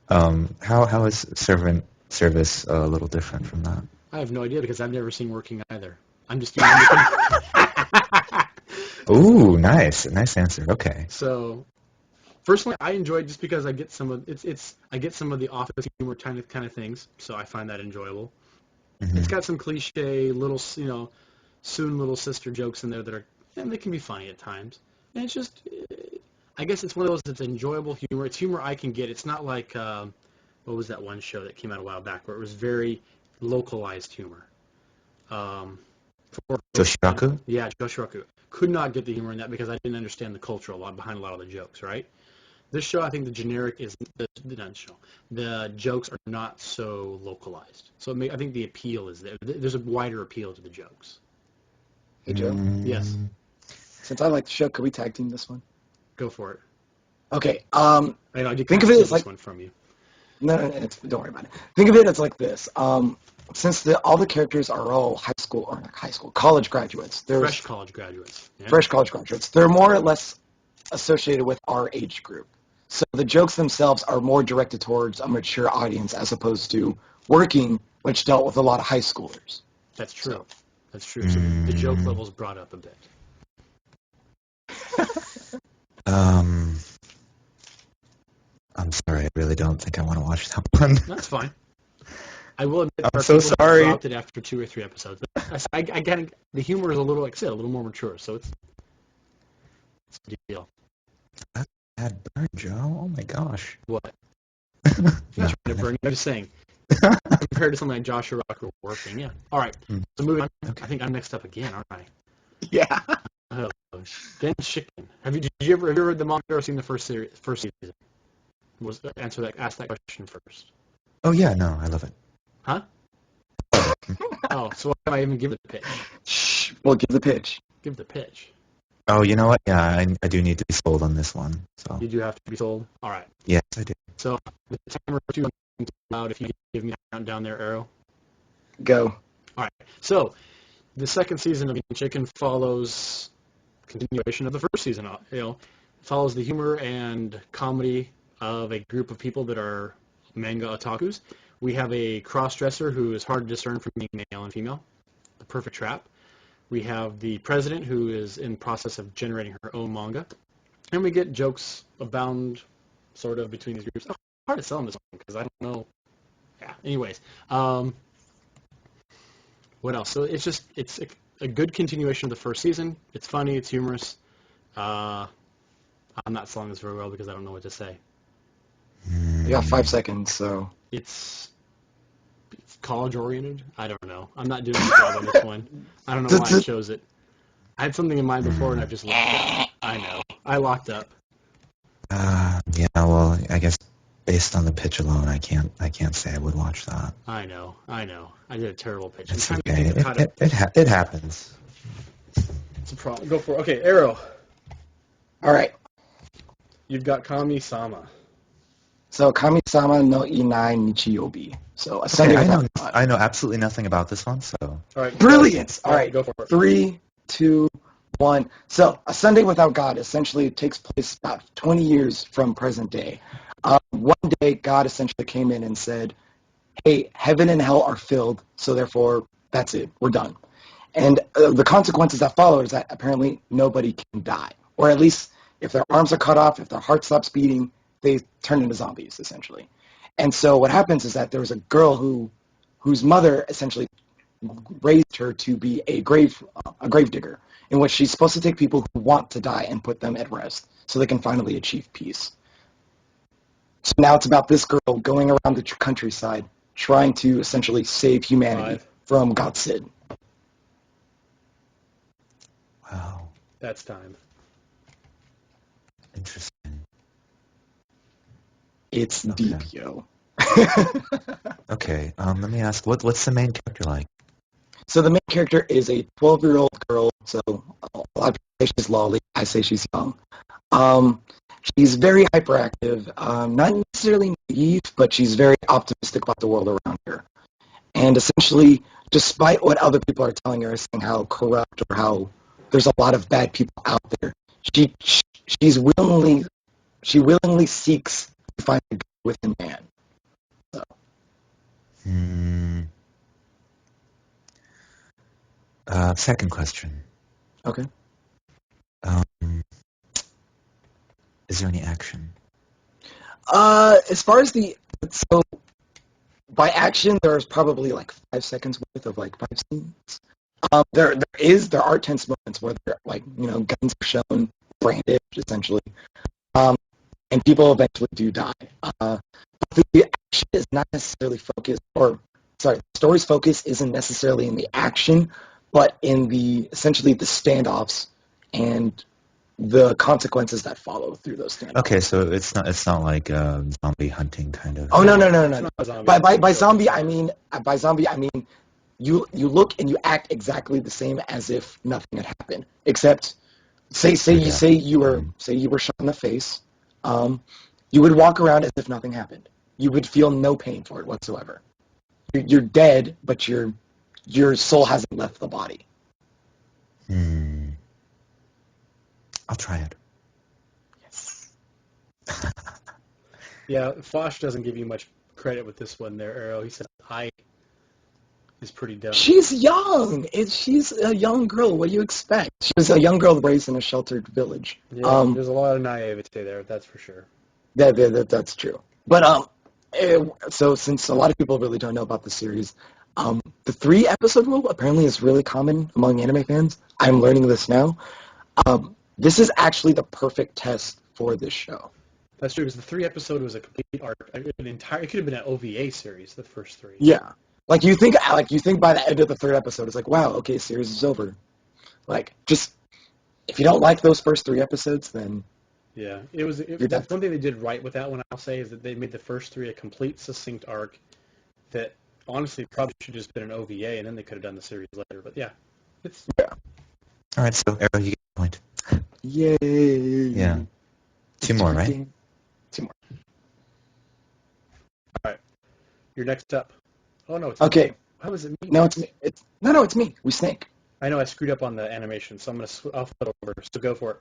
how is servant service a little different from that? I have no idea because I've never seen working either. I'm just Ooh, nice answer. Okay. so personally, I enjoy it just because I get some of I get some of the office humor kind of things, so I find that enjoyable. It's Hmm. got some cliche little soon little sister jokes in there that are and they can be funny at times. And it's just I guess it's one of those that's enjoyable humor. It's humor I can get. It's not like what was that one show that came out a while back where it was very localized humor. Um, Joshiraku? yeah, Joshiraku. Could not get the humor in that because I didn't understand the culture a lot behind a lot of the jokes, right? This show, I think the generic is not show. The jokes are not so localized, so I think the appeal is there. There's a wider appeal to the jokes. Hey Joe, Yes, Mm, since I like the show, could we tag team this one? go for it. Okay. I know I did Think kind of of it steal as this like one from you. no, don't worry about it. Think of it as like this. Since all the characters are all college graduates. Fresh There's college graduates. Yeah. fresh college graduates. They're more or less associated with our age group. So the jokes themselves are more directed towards a mature audience as opposed to working, which dealt with a lot of high schoolers. That's So true. That's true. So the joke mm, level's brought up a bit. um, I'm sorry, I really don't think I want to watch that one. That's fine. I will admit there I'm are so people that sorry. dropped it after 2 or 3 episodes. But I get the humor is a little, like I said, a little more mature, so it's a deal. That's a bad burn, Joe. Oh my gosh. What? I'm not No, trying to burn you. I'm just saying compared to something like Joshua Rocker working. Yeah. All right. So moving on. Okay. I think I'm next up again, aren't I? Yeah. Oh, Genshiken. Did you ever read the manga or seen the first season? Ask that question first. Oh yeah, no, I love it. Huh? Oh, so why am I even give the pitch? Shh. Well, give the pitch. Give the pitch. Oh, you know what? Yeah, I do need to be sold on this one. So You do have to be sold. All right. yes, I do. So the timer for 2 loud. If you give me a countdown there, Arrow. Go. All right. So the second season of Chicken follows continuation of the first season. Follows the humor and comedy of a group of people that are manga otakus. We have a cross-dresser who is hard to discern from being male and female. The perfect trap. We have the president who is in process of generating her own manga. And we get jokes abound sort of between these groups. Oh, hard to sell on this one because I don't know. Yeah. Anyways, what else? So it's a good continuation of the first season. It's funny. It's humorous. I'm not selling this very well because I don't know what to say. You got 5 seconds, so. It's college oriented. I don't know. I'm not doing a good job on this one. I don't know why I chose it. I had something in mind before and I've just locked up. I know. I locked up. Yeah, well, I guess based on the pitch alone, I can't say I would watch that. I know. I did a terrible pitch. It's I'm trying okay. to think of how to... It happens. It's a problem. Go for it. Okay, Arrow. All right. You've got Kami-sama. So, Kami-sama no Inai Nichiyobi. So, a Okay, Sunday without God. I know absolutely nothing about this one, so. All right. Brilliant! All right. Go for it. 3, 2, 1. So, A Sunday Without God essentially takes place about 20 years from present day. One day, God essentially came in and said, hey, heaven and hell are filled, so therefore, that's it. We're done. And the consequences that follow is that apparently nobody can die. Or at least, if their arms are cut off, if their heart stops beating, they turn into zombies, essentially. And so what happens is that there was a girl whose mother essentially raised her to be a grave digger, in which she's supposed to take people who want to die and put them at rest so they can finally achieve peace. So now it's about this girl going around the countryside trying to essentially save humanity from God's Sid. Wow. That's time. Interesting. It's deep, yo. Okay, let me ask, what's the main character like? So the main character is a 12-year-old girl, so a lot of people say she's lolly, I say she's young. She's very hyperactive, not necessarily naive, but she's very optimistic about the world around her. And essentially, despite what other people are telling her, saying how corrupt or how there's a lot of bad people out there, she willingly seeks to find the good within man. So. Second question. Okay. Is there any action? As far as by action, there's probably like 5 seconds worth of like 5 scenes. There are tense moments where guns are shown, brandished essentially, and people eventually do die. But the action is not necessarily focused, the story's focus isn't necessarily in the action, but in essentially the standoffs and the consequences that follow through those standoffs. Okay, so it's not like zombie hunting kind of. Oh no. Zombie. By zombie I mean you look and you act exactly the same as if nothing had happened, except say you were shot in the face. You would walk around as if nothing happened. You would feel no pain for it whatsoever. You're dead, but your soul hasn't left the body. I'll try it. Yes. Yeah, Fosh doesn't give you much credit with this one there, Arrow. He said I is pretty dumb. She's young. She's a young girl. What do you expect? She was a young girl raised in a sheltered village. Yeah, there's a lot of naivety there, that's for sure. That's true. But so since a lot of people really don't know about the series, the 3-episode rule apparently is really common among anime fans. I'm learning this now. This is actually the perfect test for this show. That's true, because the 3 episode was a complete arc, an entire. It could have been an OVA series, the first 3. Yeah. Like you think by the end of the third episode, it's like, wow, okay, series is over. Like, just if you don't like those first 3 episodes, then Yeah, you're done. that's one thing they did right with that one. I'll say is that they made the first 3 a complete, succinct arc that honestly probably should have just been an OVA, and then they could have done the series later. But yeah, it's Yeah. All right, so Arrow, you get the point. Yay. Yeah. 2 more, right? 2 more. all right. You're next up. Oh no, it's Okay. how is it me? No, it's me. It's me. We snake. I know I screwed up on the animation, so I'll flip over. So go for it.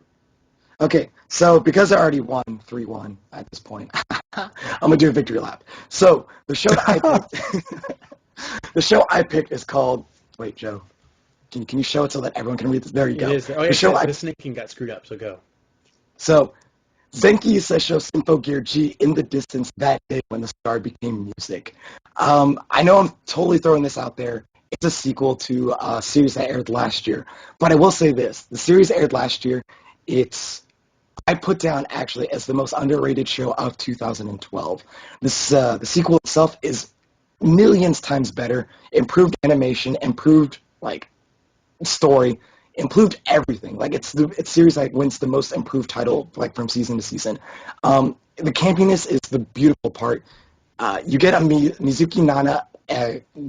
Okay, so because I already won 3-1 at this point, I'm gonna do a victory lap. So the show that I picked, the show I picked is called. Wait, Joe, can you show it so that everyone can read this? There you go. It is. Oh, yeah, The show the snaking got screwed up. So go. So Zenki Seisho Sinfo Gear G in the distance that day when the star became music. I know I'm totally throwing this out there. It's a sequel to a series that aired last year, but I will say this: the series aired last year. I put down actually as the most underrated show of 2012. The sequel itself is millions times better, improved animation, improved like story, improved everything. Like it's series like wins the most improved title like from season to season. The campiness is the beautiful part. You get a Mizuki Nana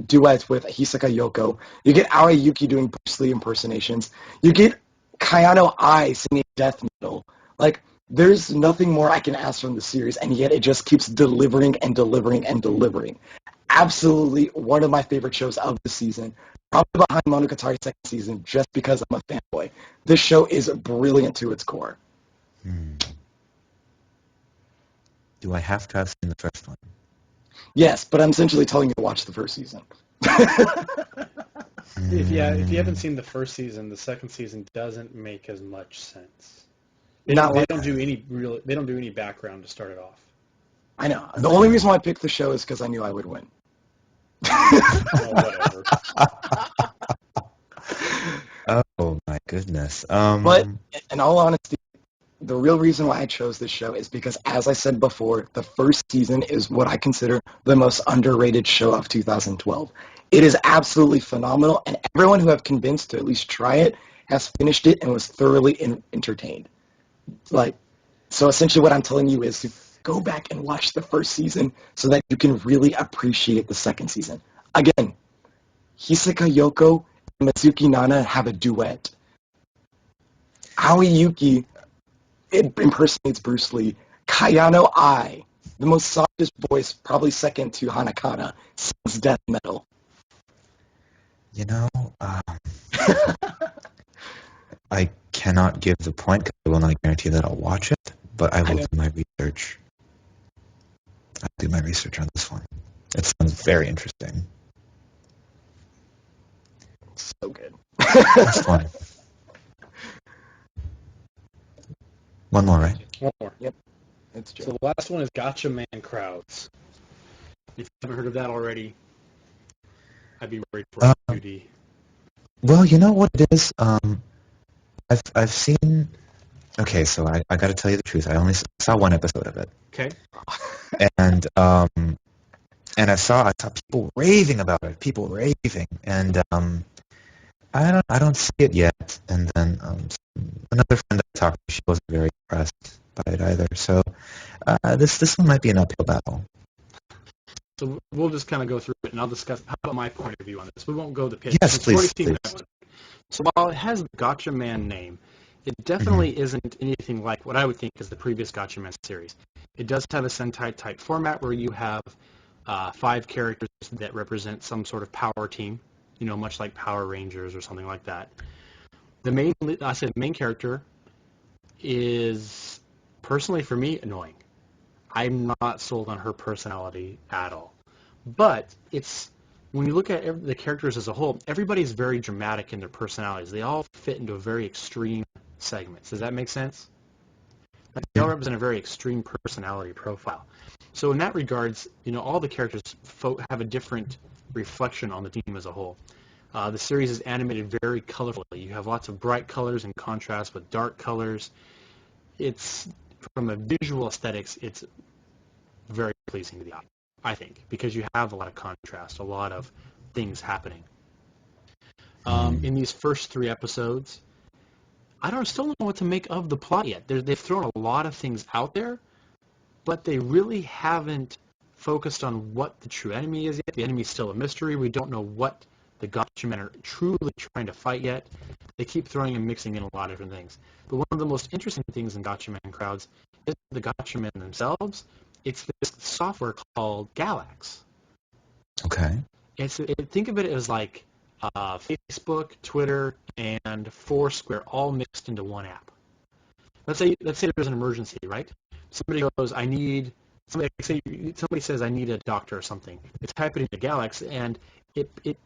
duet with Hisaka Yoko. You get Aoi Yuki doing Bruce Lee impersonations. You get Kayano Ai singing death metal. Like, there's nothing more I can ask from the series, and yet it just keeps delivering and delivering and delivering. Absolutely one of my favorite shows of the season. Probably behind Monogatari's second season, just because I'm a fanboy. This show is brilliant to its core. Do I have to have seen the first one? Yes, but I'm essentially telling you to watch the first season. If you haven't seen the first season, the second season doesn't make as much sense. They don't do any background to start it off. I know. The only reason why I picked the show is because I knew I would win. Oh, whatever. Oh my goodness. But in all honesty, the real reason why I chose this show is because, as I said before, the first season is what I consider the most underrated show of 2012. It is absolutely phenomenal, and everyone who I've convinced to at least try it has finished it and was thoroughly entertained. Like, so essentially what I'm telling you is to go back and watch the first season so that you can really appreciate the second season. Again, Hisaka Yoko and Mizuki Nana have a duet. Aoi Yuki impersonates Bruce Lee. Kayano Ai, the most softest voice, probably second to Hanakana, sings death metal. You know, I cannot give the point because I will not guarantee that I'll watch it, but I will do my research. I'll do my research on this one. It sounds very interesting. So good. Last one. One more, right? One more. Yep. It's So true. the last one is Gotcha Man Crowds. If you haven't heard of that already, I'd be worried for duty. Well, you know what it is? I've seen. Okay, so I got to tell you the truth. I only saw one episode of it, Okay. and I saw people raving about it. People raving, and I don't see it yet. And then another friend I talked to, she wasn't very impressed by it either. So this one might be an uphill battle. So we'll just kind of go through it, and I'll discuss how about my point of view on this. We won't go the pitch. Yes, please. So while it has the Gotcha Man name, it definitely isn't anything like what I would think is the previous Gotcha Man series. It does have a Sentai type format where you have 5 characters that represent some sort of power team, much like Power Rangers or something like that. The main character is, personally for me, annoying. I'm not sold on her personality at all. But when you look at the characters as a whole, everybody's very dramatic in their personalities. They all fit into a very extreme segments. Does that make sense? Like, they all represent a very extreme personality profile. So in that regards, all the characters have a different reflection on the team as a whole. The series is animated very colorfully. You have lots of bright colors in contrast with dark colors. It's from a visual aesthetics, it's very pleasing to the eye, I think, because you have a lot of contrast, a lot of things happening. In these first 3 episodes, still don't know what to make of the plot yet. They've thrown a lot of things out there, but they really haven't focused on what the true enemy is yet. The enemy is still a mystery. We don't know what the Gotcha Men are truly trying to fight yet. They keep throwing and mixing in a lot of different things. But one of the most interesting things in Gotcha Men crowds is the Gotcha Men themselves. It's this software called Galax. Okay. Think of it as like Facebook, Twitter, and Foursquare all mixed into one app. Let's say there's an emergency, right? Somebody goes, somebody says I need a doctor or something. They type it into Galax, and it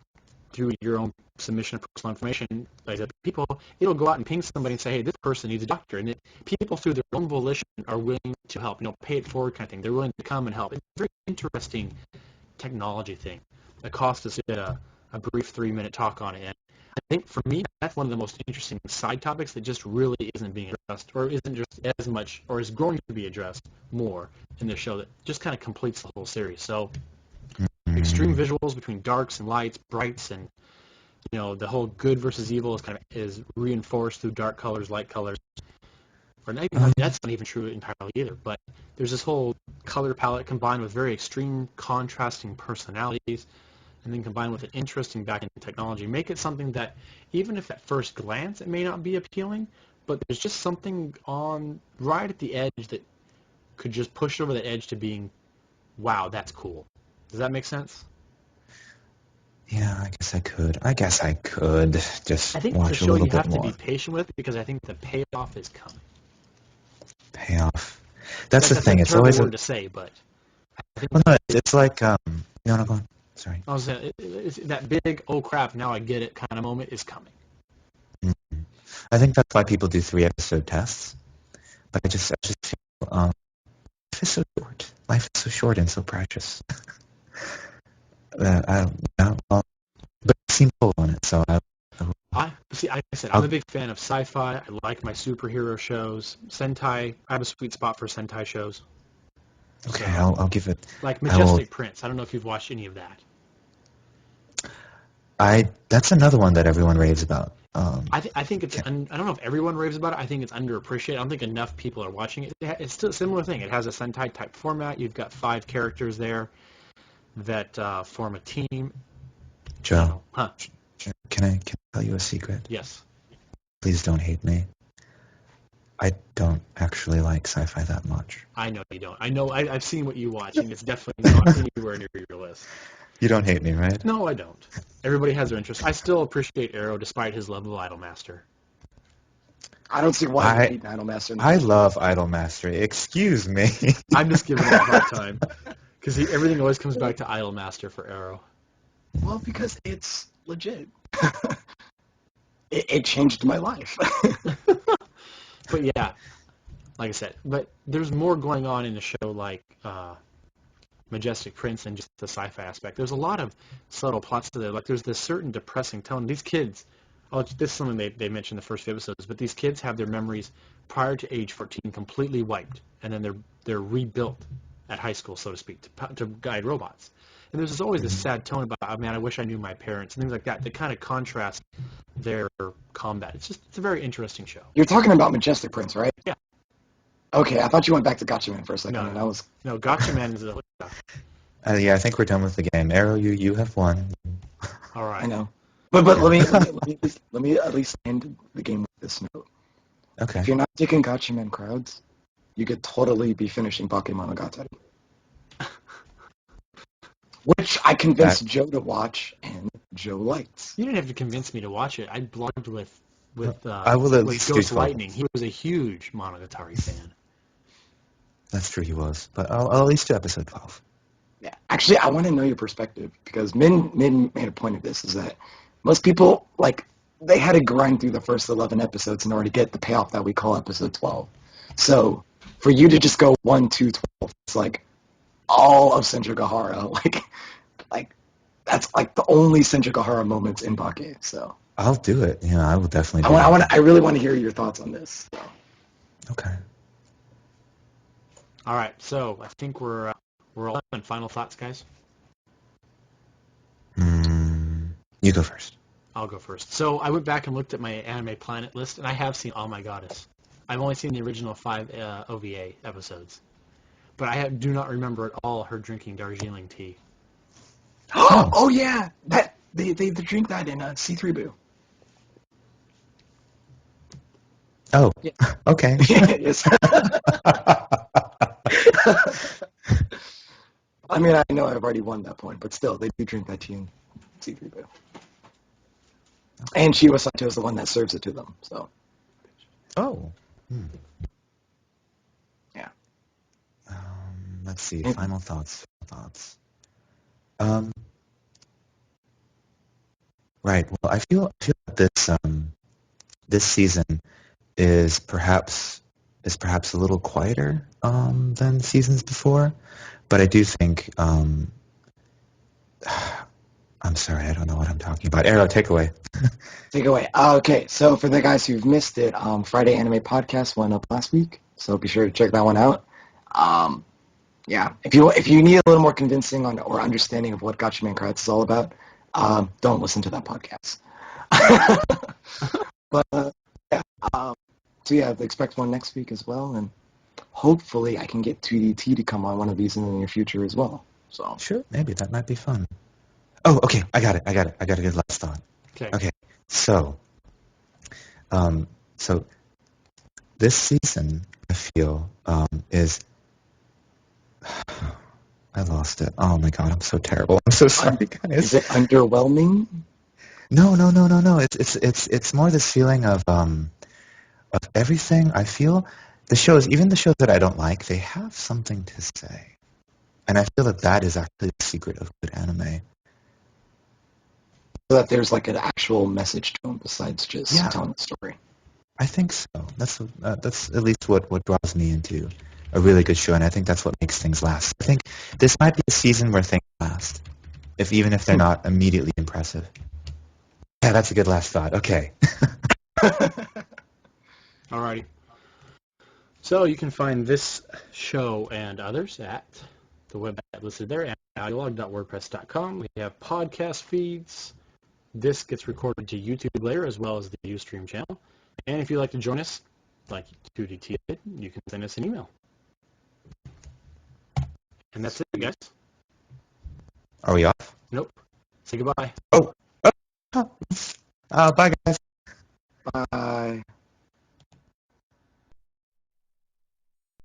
through your own submission of personal information, like people, it'll go out and ping somebody and say, hey, this person needs a doctor, and people through their own volition are willing to help. Pay it forward kind of thing. They're willing to come and help. It's a very interesting technology thing. Acosta did a brief 3-minute talk on it, and I think for me that's one of the most interesting side topics that just really isn't being addressed, or isn't just as much, or is going to be addressed more in this show, that just kind of completes the whole series. So extreme visuals between darks and lights, brights, and the whole good versus evil is reinforced through dark colors, light colors. Or that's not even true entirely either. But there's this whole color palette combined with very extreme contrasting personalities, and then combined with an interesting back-end technology, make it something that, even if at first glance it may not be appealing, but there's just something on right at the edge that could just push over the edge to being, wow, that's cool. Does that make sense? Yeah, I guess I could just I think watch it's a a show little you bit have to more. be patient with, because I think the payoff is coming. Payoff. That's the That's thing. a It's terrible always word to say, but I think well, no, it's like no, go on. Sorry. it's that big, oh crap, now I get it kind of moment is coming. I think that's why people do 3-episode tests. But I just feel life is so short. Life is so short and so precious. But it seemed cool on it, so I said I'm a big fan of sci-fi. I like my superhero shows. Sentai, I have a sweet spot for Sentai shows. okay. So, I'll give it. like Majestic Prince. I don't know if you've watched any of that. That's another one that everyone raves about. I think it's I don't know if everyone raves about it. I think it's underappreciated. I don't think enough people are watching it. It's still a similar thing. It has a Sentai type format. You've got 5 characters there that form a team. Joe, Huh? can I tell you a secret? Yes. Please don't hate me. I don't actually like sci-fi that much. I know you don't. I know. I've seen what you watch, and it's definitely not anywhere near your list. You don't hate me, right? No, I don't. Everybody has their interest. I still appreciate Arrow despite his love of Idolmaster. I don't see why you hate Idolmaster. I love Idolmaster. Excuse me. I'm just giving him a hard time because everything always comes back to Idolmaster for Arrow. Well, because it's legit. It changed my life. But yeah, like I said, but there's more going on in the show, like Majestic Prince, than just the sci-fi aspect. There's a lot of subtle plots to there. Like there's this certain depressing tone. These kids, this is something they mentioned in the first few episodes, but these kids have their memories prior to age 14 completely wiped, and then they're rebuilt at high school, so to speak, to guide robots. And there's always this sad tone about, oh, man, I wish I knew my parents, and things like that kind of contrast their combat. It's a very interesting show. You're talking about Majestic Prince, right? Yeah. Okay, I thought you went back to Gotcha Man for a second. No, Gotcha Man is yeah, I think we're done with the game. Arrow, you have won. All right. I know. But let me at least end the game with this note. Okay. If you're not taking Gotcha Man crowds, you could totally be finishing Bakemonogatari. Which I convinced Joe to watch, and Joe likes. You didn't have to convince me to watch it. I blogged with I will at least Ghost do Lightning. He was a huge Monogatari fan. That's true, he was. But I'll at least do episode 12. Yeah, actually, I want to know your perspective, because Min made a point of this, is that most people, they had to grind through the first 11 episodes in order to get the payoff that we call episode 12. So, for you to just go 1, 2, 12, it's like all of Senjugahara, that's like the only Senjugahara moments in Bake, so. I'll do it. Yeah, I will definitely do it. I really want to hear your thoughts on this. So. Okay. All right, so I think we're all done. Final thoughts, guys. You go first. I'll go first. So I went back and looked at my Anime Planet list, and I have seen All My Goddess. I've only seen the original 5 OVA episodes, but do not remember at all her drinking Darjeeling tea. Oh yeah, that they drink that in C3 Boo. Oh, Yeah. okay. Yes. I mean, I know I've already won that point, but still, they do drink that tea in C3Boo. And Shiwa Sato is the one that serves it to them, so. Oh. Yeah. Let's see. And- Final thoughts. Right. Well, I feel that this season is perhaps a little quieter than seasons before, but I do think I'm sorry, I don't know what I'm talking about. Arrow, take away. Take it away. Okay, so for the guys who've missed it, Friday Anime Podcast went up last week, so be sure to check that one out. Yeah, if you need a little more convincing on or understanding of what Gotcha Man Kratz is all about, don't listen to that podcast. But yeah, so yeah, expect one next week as well, and hopefully I can get 2DT to come on one of these in the near future as well. So Sure, maybe that might be fun. Oh, okay, I got it. I got a good last thought. Okay, so this season I feel is I lost it. Oh my god, I'm so terrible. I'm so sorry, guys. is it underwhelming? No. It's more this feeling of everything. I feel even the shows that I don't like, they have something to say, and I feel that is actually the secret of good anime. So that there's like an actual message to them besides just telling the story. I think so. That's at least what draws me into a really good show, and I think that's what makes things last. I think this might be a season where things last, even if they're not immediately impressive. Yeah, that's a good last thought. Okay. Alrighty. So you can find this show and others at the website listed there at audiolog.wordpress.com. We have podcast feeds. This gets recorded to YouTube later as well as the Ustream channel. And if you'd like to join us, like 2DT did, you can send us an email. And that's it, guys. Are we off? Nope. Say goodbye. Oh. Bye, guys. Bye.